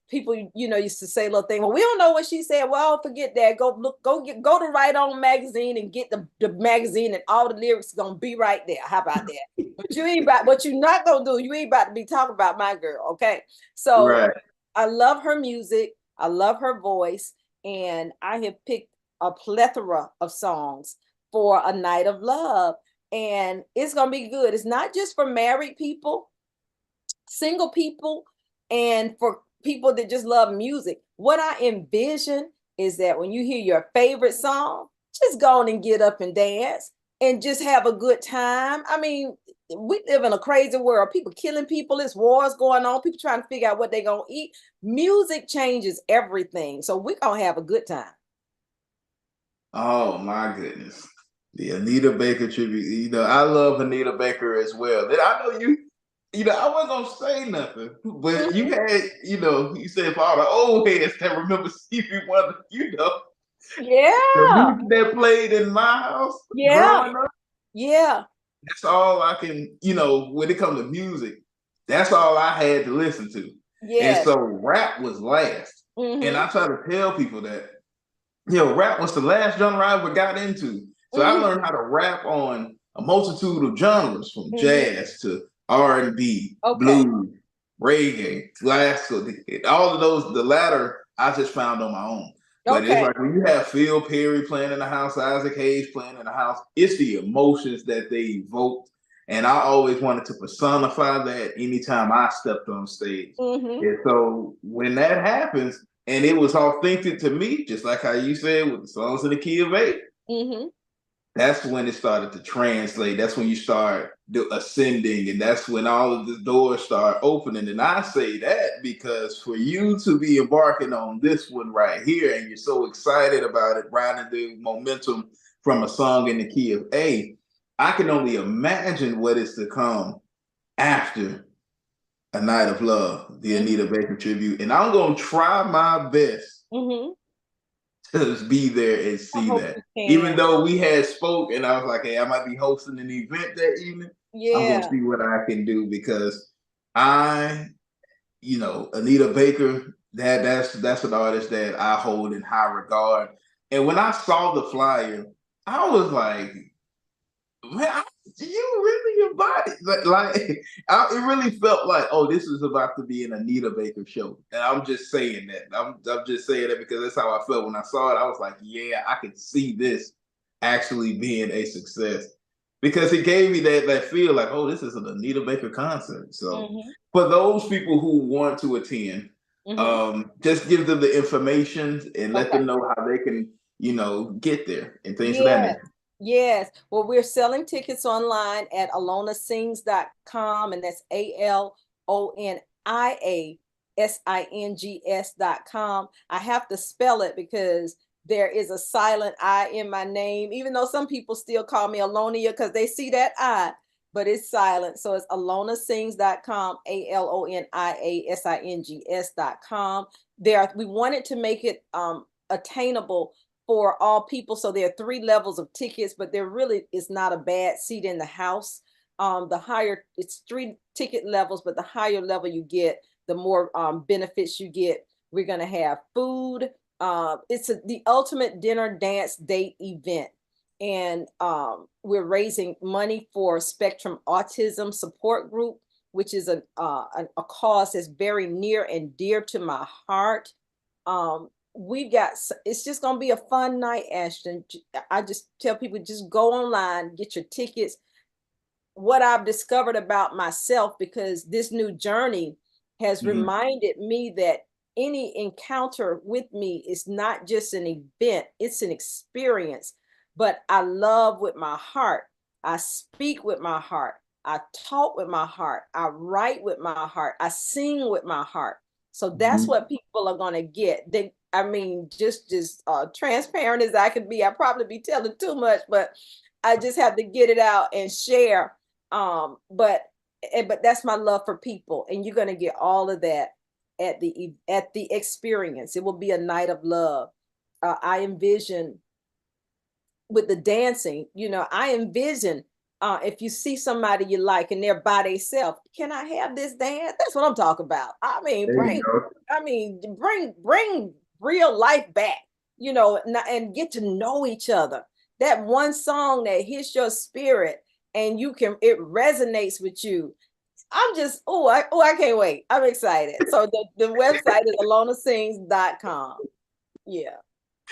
People, used to say little thing, "Well, we don't know what she said." Well, forget that. Go to Right On magazine and get the magazine, and all the lyrics are gonna be right there. How about that? But what you're not gonna do, you ain't about to be talking about my girl, okay? So I love her music, I love her voice, and I have picked a plethora of songs for A Night of Love, and it's gonna be good. It's not just for married people, single people, and for people that just love music. What I envision is that when you hear your favorite song, just go on and get up and dance and just have a good time. I mean, we live in a crazy world. People killing people, there's wars going on, people trying to figure out what they're going to eat. Music changes everything. So we're going to have a good time.
Oh, my goodness. The Anita Baker tribute. I love Anita Baker as well. I know I wasn't gonna say nothing, but you had, you said for all the old heads that remember Stevie Wonder, the music that played in my house growing up.
Yeah.
That's all I can, when it comes to music, that's all I had to listen to. And so rap was last. And I try to tell people that, rap was the last genre I ever got into. So I learned how to rap on a multitude of genres, from jazz to R&B, blues, reggae, classical, all of those. The latter I just found on my own. But it's
Okay.
like when you have Phil Perry playing in the house, Isaac Hayes playing in the house, it's the emotions that they evoke. And I always wanted to personify that anytime I stepped on stage.
Mm-hmm.
And so when that happens, and it was authentic to me, just like how you said with the songs in the key of A,
Mm-hmm.
that's when it started to translate. That's when you start ascending, and that's when all of the doors start opening. And I say that because for you to be embarking on this one right here, and you're so excited about it, riding the momentum from a song in the key of A, I can only imagine what is to come after A Night of Love, the
Mm-hmm.
Anita Baker tribute. And I'm going to try my best
Mm-hmm.
to be there and
I
see
hope
that.
you can.
Even though we had spoke and I was like, hey, I might be hosting an event that evening. I'm gonna
Yeah.
see what I can do because I, Anita Baker, that's an artist that I hold in high regard. And when I saw the flyer, I was like, man, you really embodied it really felt like, oh, this is about to be an Anita Baker show. And I'm just saying that. I'm just saying that because that's how I felt when I saw it. I was like, yeah, I could see this actually being a success. Because it gave me that feel like, oh, this is an Anita Baker concert. So
Mm-hmm.
for those people who want to attend,
Mm-hmm.
just give them the information and let
Okay.
them know how they can, get there and things of that
Yeah.
nature.
Yes. Well, we're selling tickets online at alonasings.com, and that's ALONIASINGS.com. I have to spell it because there is a silent I in my name, even though some people still call me Alonia because they see that I, but it's silent. So it's alonasings.com, ALONIASINGS.com. We wanted to make it attainable for all people. So there are 3 levels of tickets, but there really is not a bad seat in the house. The higher, it's 3 ticket levels, but the higher level you get, the more benefits you get. We're going to have food. It's the ultimate dinner dance date event. And we're raising money for Spectrum Autism Support Group, which is a cause that's very near and dear to my heart. It's just going to be a fun night, Ashton. I just tell people, just go online, get your tickets. What I've discovered about myself, because this new journey has reminded me that any encounter with me is not just an event, it's an experience. But I love with my heart, I speak with my heart, I talk with my heart, I write with my heart, I sing with my heart. So that's what people are going to get. Just transparent as I can be. I probably be telling too much, but I just have to get it out and share. But that's my love for people, and you're going to get all of that at the experience. It will be a night of love. I envision with the dancing, I envision if you see somebody you like and they're by themselves, can I have this dance? That's what I'm talking about.
There you go.
Bring real life back, and get to know each other. That one song that hits your spirit and it resonates with you. I can't wait. I'm excited. So the website is alonasings.com. Yeah.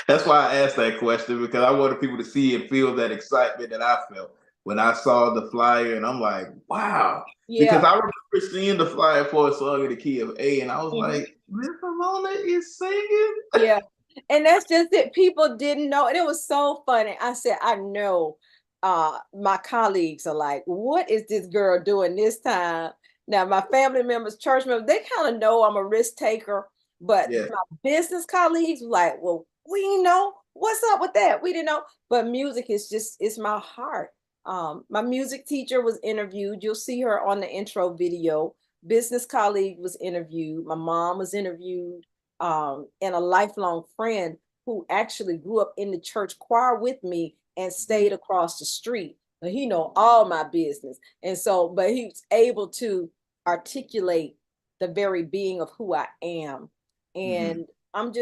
That's why I asked that question because I wanted people to see and feel that excitement that I felt when I saw the flyer, and I'm like, wow. Because
Yeah.
I remember seeing the flyer for a song in the key of A, and I was
Mhm.
like, Miss Ramona is singing.
Yeah. And that's just it. People didn't know. And it was so funny. I said, I know my colleagues are like, what is this girl doing this time? Now, my family members, church members, they kind of know I'm a risk taker. But
Yeah.
my business colleagues were like, well, we didn't know. What's up with that? We didn't know. But music it's my heart. My music teacher was interviewed. You'll see her on the intro video. Business colleague was interviewed. My mom was interviewed. And a lifelong friend who actually grew up in the church choir with me and stayed across the street. But he know all my business. And so, but he was able to articulate the very being of who I am. And I'm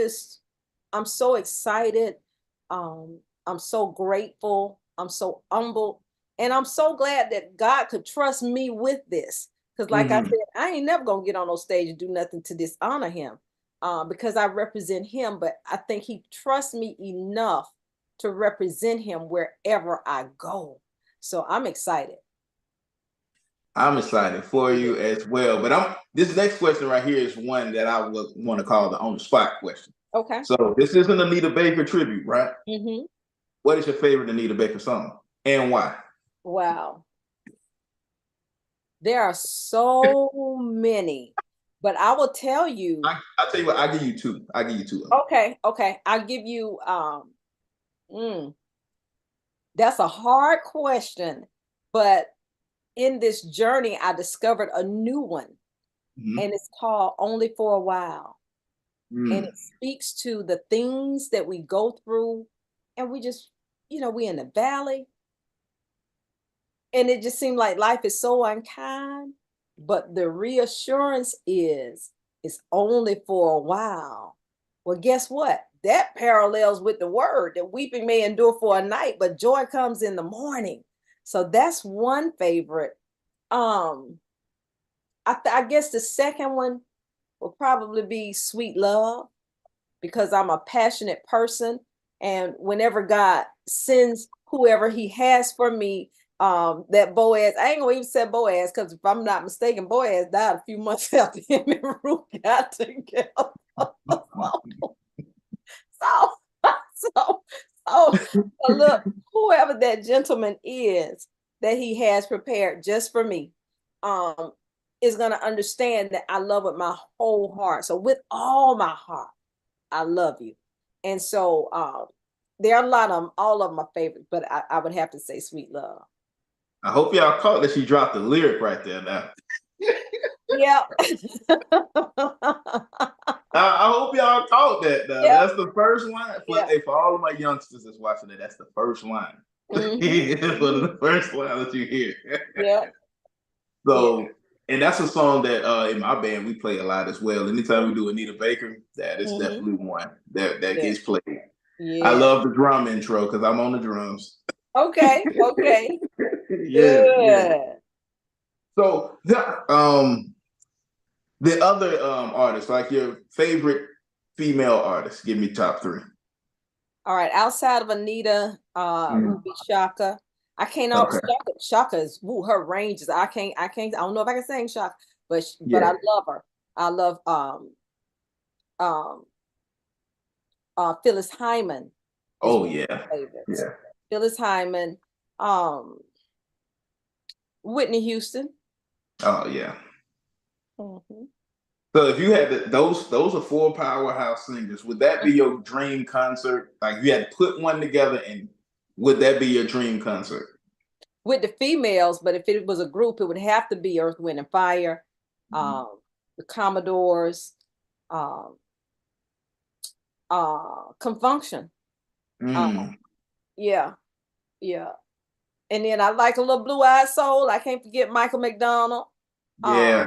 so excited. I'm so grateful. I'm so humbled. And I'm so glad that God could trust me with this. Because like I said, I ain't never gonna get on those stage and do nothing to dishonor him. because I represent him, but I think he trusts me enough to represent him wherever I go. So I'm excited.
I'm excited for you as well. But this next question right here is one that I would want to call the on the spot question.
Okay.
So this isn't Anita Baker tribute, right?
Mm-hmm.
What is your favorite Anita Baker song and why?
Wow. There are so many, but I will tell you.
I'll tell you what, I'll give you two. I'll give you two.
Okay. I'll give you, that's a hard question, but in this journey, I discovered a new one, and it's called Only for a While. And it speaks to the things that we go through, and we just, we in the valley, and it just seemed like life is so unkind, but the reassurance is it's only for a while. Well, guess what? That parallels with the word that weeping may endure for a night, but joy comes in the morning. So that's one favorite. I guess the second one will probably be Sweet Love, because I'm a passionate person. And whenever God sends whoever he has for me, that Boaz, I ain't gonna even say Boaz, because if I'm not mistaken, Boaz died a few months after him and Ruth got together. So look, whoever that gentleman is that he has prepared just for me, is going to understand that I love with my whole heart. So with all my heart, I love you. And so there are a lot of them, all of them are favorites, but I would have to say Sweet Love.
I hope y'all caught that she dropped the lyric right there now.
Yeah.
I hope y'all caught that now. Yep. That's the first line. For all of my youngsters that's watching it, that's the first line. Mm-hmm. For the first line that you hear.
Yeah.
So, and that's a song that in my band we play a lot as well. Anytime we do Anita Baker, that is definitely one that gets played. Yeah. I love the drum intro because I'm on the drums.
Okay.
Yeah. So the other artists, like your favorite female artists, give me top three.
All right, outside of Anita, would be Shaka. I can't. Shaka is her range is. I can't. I don't know if I can sing Shaka, but I love her. I love Phyllis Hyman.
Oh yeah.
Phyllis Hyman. Whitney Houston.
Oh yeah. Mm-hmm. So if you had those are four powerhouse singers, would that be your dream concert? Like you had to put one together, and would that be your dream concert? With
the females, but if it was a group, it would have to be Earth, Wind, and Fire, the Commodores, Confunction. Yeah. And then I like a little Blue Eyed Soul. I can't forget Michael McDonald. So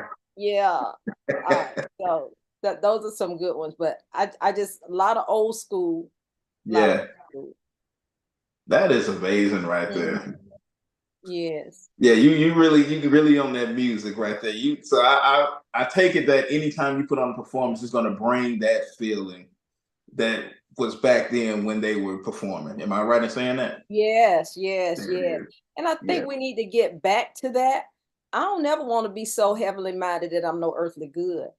those are some good ones, but I just a lot of old school.
Yeah. That is amazing right there.
Yes.
Yeah, you really on that music right there. So I take it that anytime you put on a performance, it's gonna bring that feeling that was back then when they were performing. Am I right in saying that?
Yes. And I think we need to get back to that. I don't ever want to be so heavenly minded that I'm no earthly good.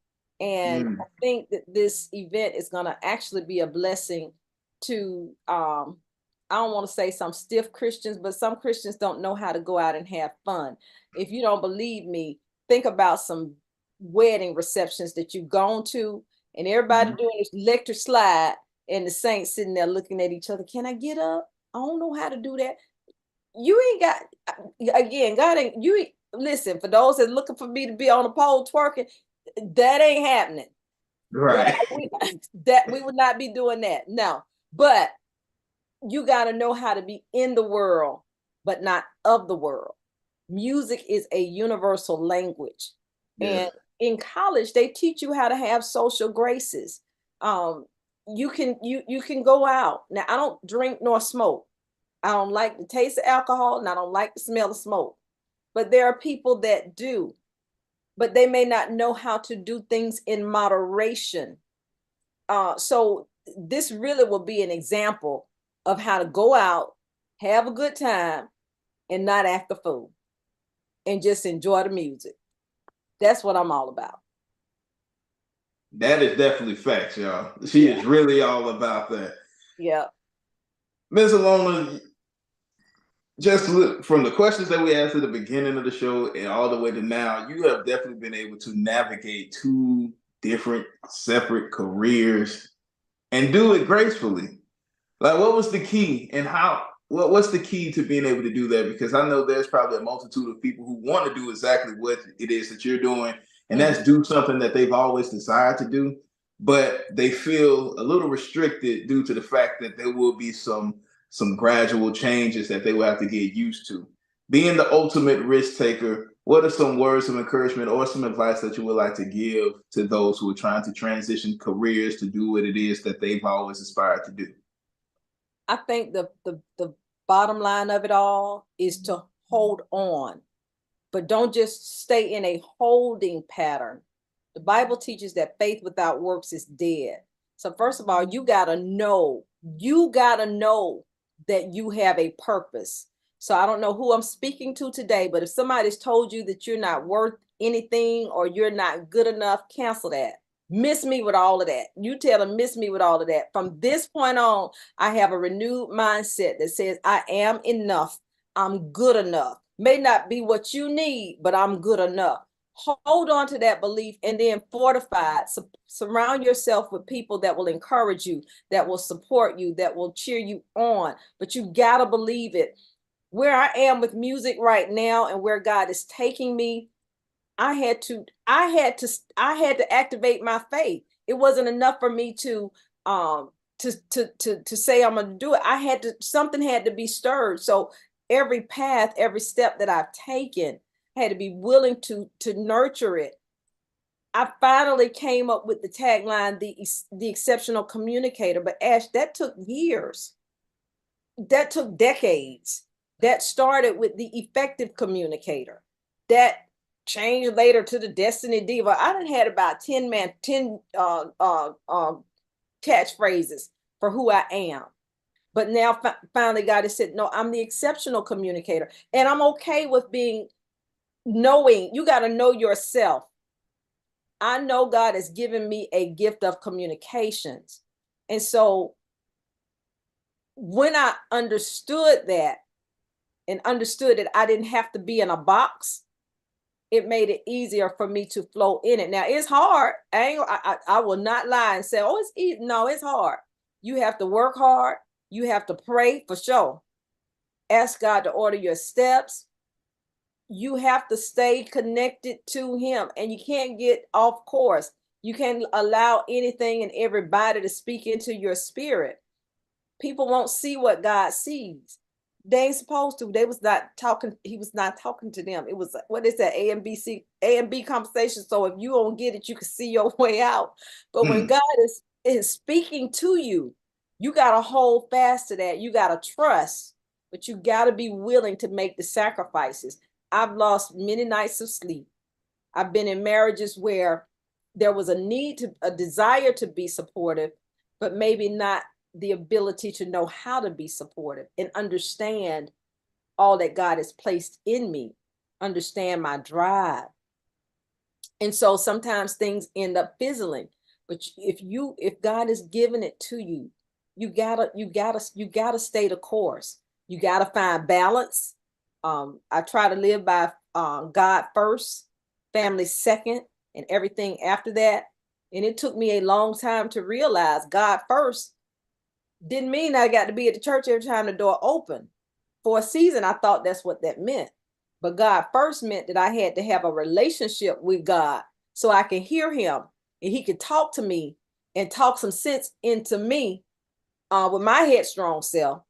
And I think that this event is going to actually be a blessing to, I don't want to say some stiff Christians, but some Christians don't know how to go out and have fun. If you don't believe me, think about some wedding receptions that you've gone to, and everybody doing this electric slide, and the saints sitting there looking at each other. Can I get up? I don't know how to do that. You ain't got, again, God ain't, listen, for those that looking for me to be on a pole twerking, that ain't happening.
Right.
We would not be doing that. No. But you got to know how to be in the world, but not of the world. Music is a universal language. And in college, they teach you how to have social graces. You can go out. Now, I don't drink nor smoke. I don't like the taste of alcohol, and I don't like the smell of smoke. But there are people that do. But they may not know how to do things in moderation. So this really will be an example of how to go out, have a good time, and not act a fool, and just enjoy the music. That's what I'm all about.
That is definitely facts, y'all. She is really all about that.
Yeah.
Ms. Alonia, just look, from the questions that we asked at the beginning of the show and all the way to now, you have definitely been able to navigate two different separate careers and do it gracefully. Like, what was the key, and what's the key to being able to do that? Because I know there's probably a multitude of people who want to do exactly what it is that you're doing, and that's do something that they've always desired to do, but they feel a little restricted due to the fact that there will be some gradual changes that they will have to get used to. Being the ultimate risk taker, what are some words of encouragement or some advice that you would like to give to those who are trying to transition careers to do what it is that they've always aspired to do?
I think the bottom line of it all is to hold on, but don't just stay in a holding pattern. The Bible teaches that faith without works is dead. So first of all, you gotta know that you have a purpose. So I don't know who I'm speaking to today, but if somebody's told you that you're not worth anything or you're not good enough, cancel that. Miss me with all of that. You tell them, miss me with all of that. From this point on, I have a renewed mindset that says I am enough. I'm good enough. May not be what you need, but I'm good enough. Hold on to that belief and then fortify it. Surround yourself with people that will encourage you, that will support you, that will cheer you on. But you gotta believe it. Where I am with music right now and where God is taking me, I had to activate my faith. It wasn't enough for me to say I'm gonna do it. Something had to be stirred. So every path, every step that I've taken, I had to be willing to nurture it. I finally came up with the tagline, the exceptional communicator. But Ash, that took years. That took decades. That started with the effective communicator. That changed later to the Destiny Diva. I done had about 10 catchphrases for who I am. But now finally God has said, no, I'm the exceptional communicator. And I'm okay with knowing, you got to know yourself. I know God has given me a gift of communications. And so when I understood that and understood that I didn't have to be in a box, it made it easier for me to flow in it. Now it's hard. I will not lie and say, oh, it's easy. No, it's hard. You have to work hard. You have to pray for sure. Ask God to order your steps. You have to stay connected to him and you can't get off course. You can't allow anything and everybody to speak into your spirit. People won't see what God sees. They ain't supposed to. They was not talking. He was not talking to them. It was, what is that? A and B conversation. So if you don't get it, you can see your way out. But when God is speaking to you, you got to hold fast to that. You got to trust, but you got to be willing to make the sacrifices. I've lost many nights of sleep. I've been in marriages where there was a desire to be supportive, but maybe not the ability to know how to be supportive and understand all that God has placed in me, understand my drive. And so sometimes things end up fizzling, but if God has given it to you, you gotta stay the course. You gotta find balance. I try to live by God first, family second, and everything after that. And it took me a long time to realize God first didn't mean I got to be at the church every time the door opened. For a season, I thought that's what that meant. But God first meant that I had to have a relationship with God so I can hear him and he could talk to me and talk some sense into me with my headstrong self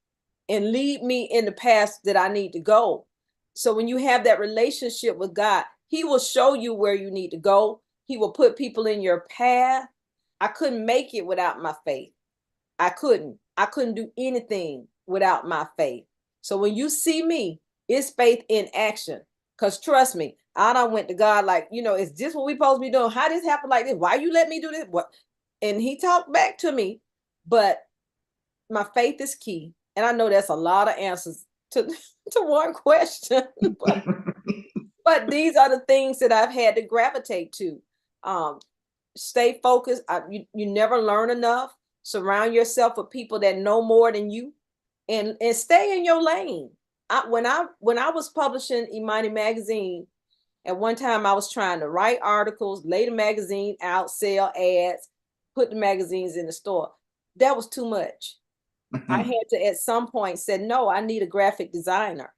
and lead me in the path that I need to go. So when you have that relationship with God, he will show you where you need to go. He will put people in your path. I couldn't make it without my faith. I couldn't do anything without my faith. So when you see me, it's faith in action. Because trust me, I done went to God like, is this what we supposed to be doing? How this happened like this? Why you let me do this? What? and he talked back to me, but my faith is key. And I know that's a lot of answers to one question, but these are the things that I've had to gravitate to. Stay focused. You never learn enough. Surround yourself with people that know more than you, and stay in your lane. When I was publishing Imani magazine, at one time I was trying to write articles, lay the magazine out, sell ads, put the magazines in the store. That was too much. I had to at some point said, no, I need a graphic designer.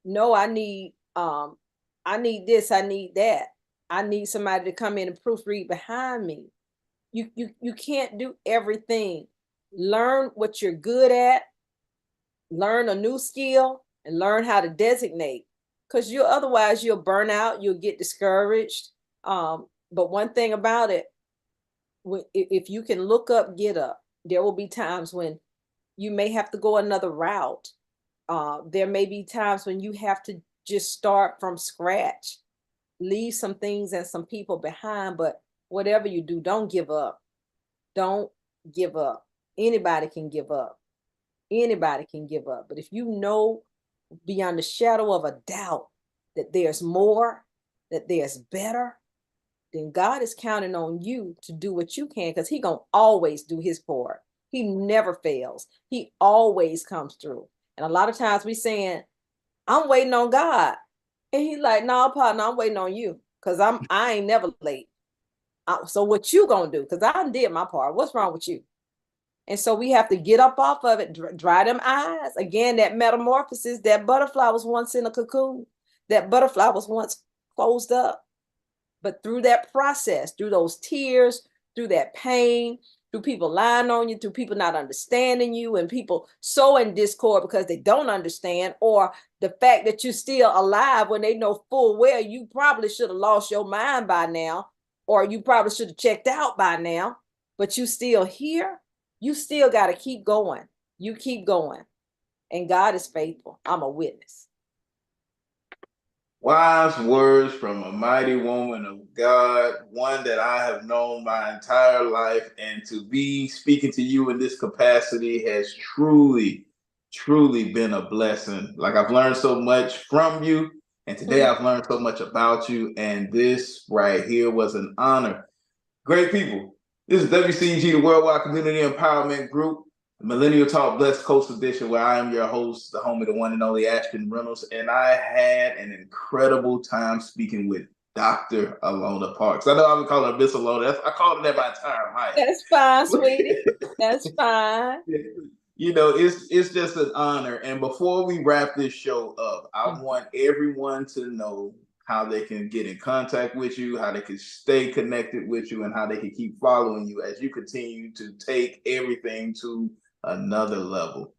No, I need this, I need that. I need somebody to come in and proofread behind me. You can't do everything. Learn what you're good at, learn a new skill, and learn how to designate. Because otherwise you'll burn out, you'll get discouraged. But one thing about it, if you can look up, get up. There will be times when you may have to go another route. There may be times when you have to just start from scratch, leave some things and some people behind, but whatever you do, don't give up. Don't give up. Anybody can give up. Anybody can give up. But if you know beyond the shadow of a doubt that there's more, that there's better, then God is counting on you to do what you can, because He's going to always do His part. He never fails. He always comes through. And a lot of times we saying, I'm waiting on God. And He's like, no, partner, I'm waiting on you, because I ain't never late. So what you gonna do? Because I did my part. What's wrong with you? And so we have to get up off of it, dry them eyes. Again, that metamorphosis, that butterfly was once in a cocoon. That butterfly was once closed up. But through that process, through those tears, through that pain, through people lying on you, through people not understanding you, and people so in discord because they don't understand, or the fact that you're still alive when they know full well you probably should have lost your mind by now, or you probably should have checked out by now, but you still here. You still got to keep going. You keep going. And God is faithful. I'm a witness.
Wise words from a mighty woman of God, one that I have known my entire life, and to be speaking to you in this capacity has truly, truly been a blessing. Like, I've learned so much from you, and today I've learned so much about you, and this right here was an honor. Great people. This is WCEG, the Worldwide Community Empowerment Group, Millennial Talk Koast Edition, where I am your host, the homie, the one and only Ashton Reynolds. And I had an incredible time speaking with Dr. Alonia Parks. I know I would call her Miss Alonia. I called her that my entire life.
That's fine, sweetie. That's fine.
You know, it's just an honor. And before we wrap this show up, I want everyone to know how they can get in contact with you, how they can stay connected with you, and how they can keep following you as you continue to take everything to another level.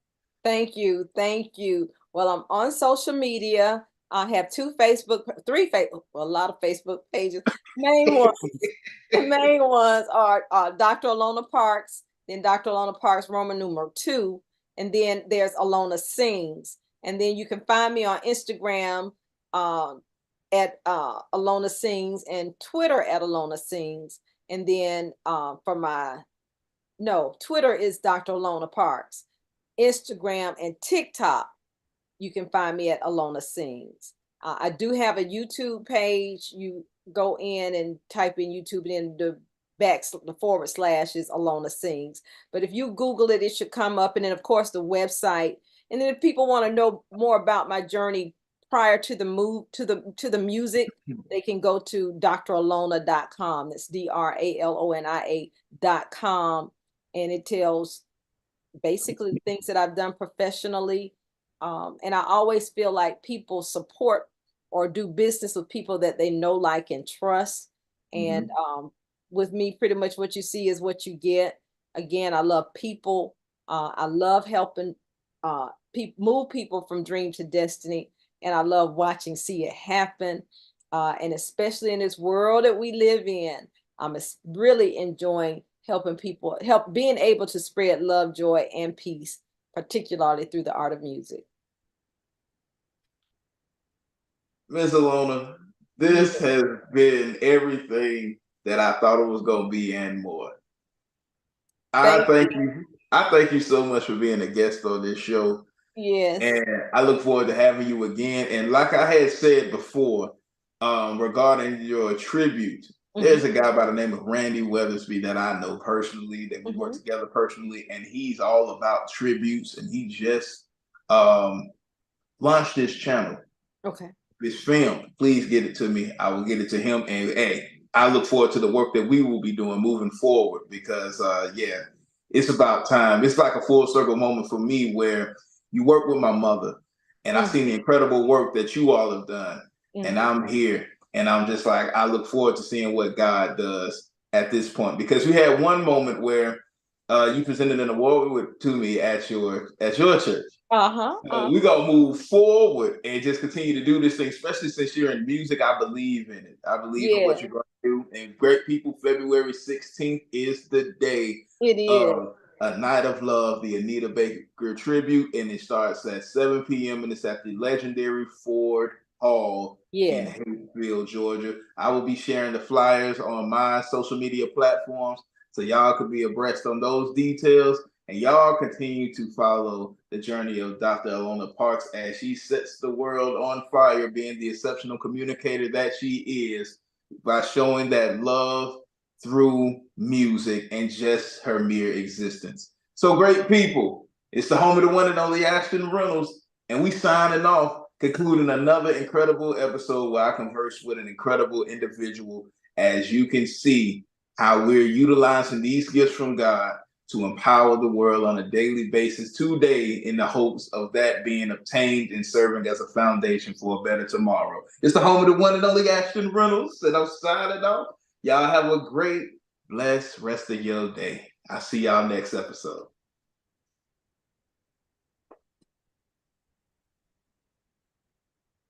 Thank you. Thank you. Well, I'm on social media. I have a lot of Facebook pages. The main ones are Dr. Alonia Parks, then Dr. Alonia Parks, Roman numeral 2, and then there's Alonia Sings. And then you can find me on Instagram at Alonia Sings, and Twitter at Alonia Sings. And then Twitter is Dr. Alonia Parks. Instagram and TikTok, you can find me at Alonia Sings. I do have a YouTube page. You go in and type in YouTube, and then the forward slash is Alonia Sings. But if you Google it, it should come up. And then, of course, the website. And then if people want to know more about my journey prior to the move to the music, they can go to dralonia.com. That's DRALONIA.com. And it tells basically the things that I've done professionally. And I always feel like people support or do business with people that they know, like, and trust. And with me, pretty much what you see is what you get. Again, I love people. I love helping move people from dream to destiny. And I love see it happen. And especially in this world that we live in, I'm really enjoying helping people, being able to spread love, joy, and peace, particularly through the art of music.
Ms. Alonia, this has been everything that I thought it was going to be and more. I thank you. I thank you so much for being a guest on this show.
Yes.
And I look forward to having you again. And like I had said before, regarding your tribute, there's a guy by the name of Randy Weathersby that I know personally, that we work together personally, and he's all about tributes. And he just launched this channel.
Okay.
This film, please get it to me. I will get it to him. And hey, I look forward to the work that we will be doing moving forward because, yeah, it's about time. It's like a full circle moment for me where you work with my mother and I've seen the incredible work that you all have done. And I'm here and I'm just like, I look forward to seeing what God does at this point, because you had one moment where you presented an award to me at your church. We're gonna move forward and just continue to do this thing, especially since you're in music. I believe in it. I believe in what you're gonna do. And great people, February 16th is the day.
It is
A Night of Love, the Anita Baker tribute, and it starts at 7 p.m. and it's at the legendary Ford Hall in Hayesville, Georgia. I will be sharing the flyers on my social media platforms, so y'all could be abreast on those details. And y'all continue to follow the journey of Dr. Alonia Parks as she sets the world on fire, being the exceptional communicator that she is, by showing that love through music and just her mere existence. So great people, it's the home of the one and only Ashton Reynolds, and we signing off, concluding another incredible episode where I converse with an incredible individual, as you can see how we're utilizing these gifts from God to empower the world on a daily basis today, in the hopes of that being obtained and serving as a foundation for a better tomorrow. It's the home of the one and only Ashton Reynolds, and I'm signing off. Y'all have a great, blessed rest of your day. I'll see y'all next episode.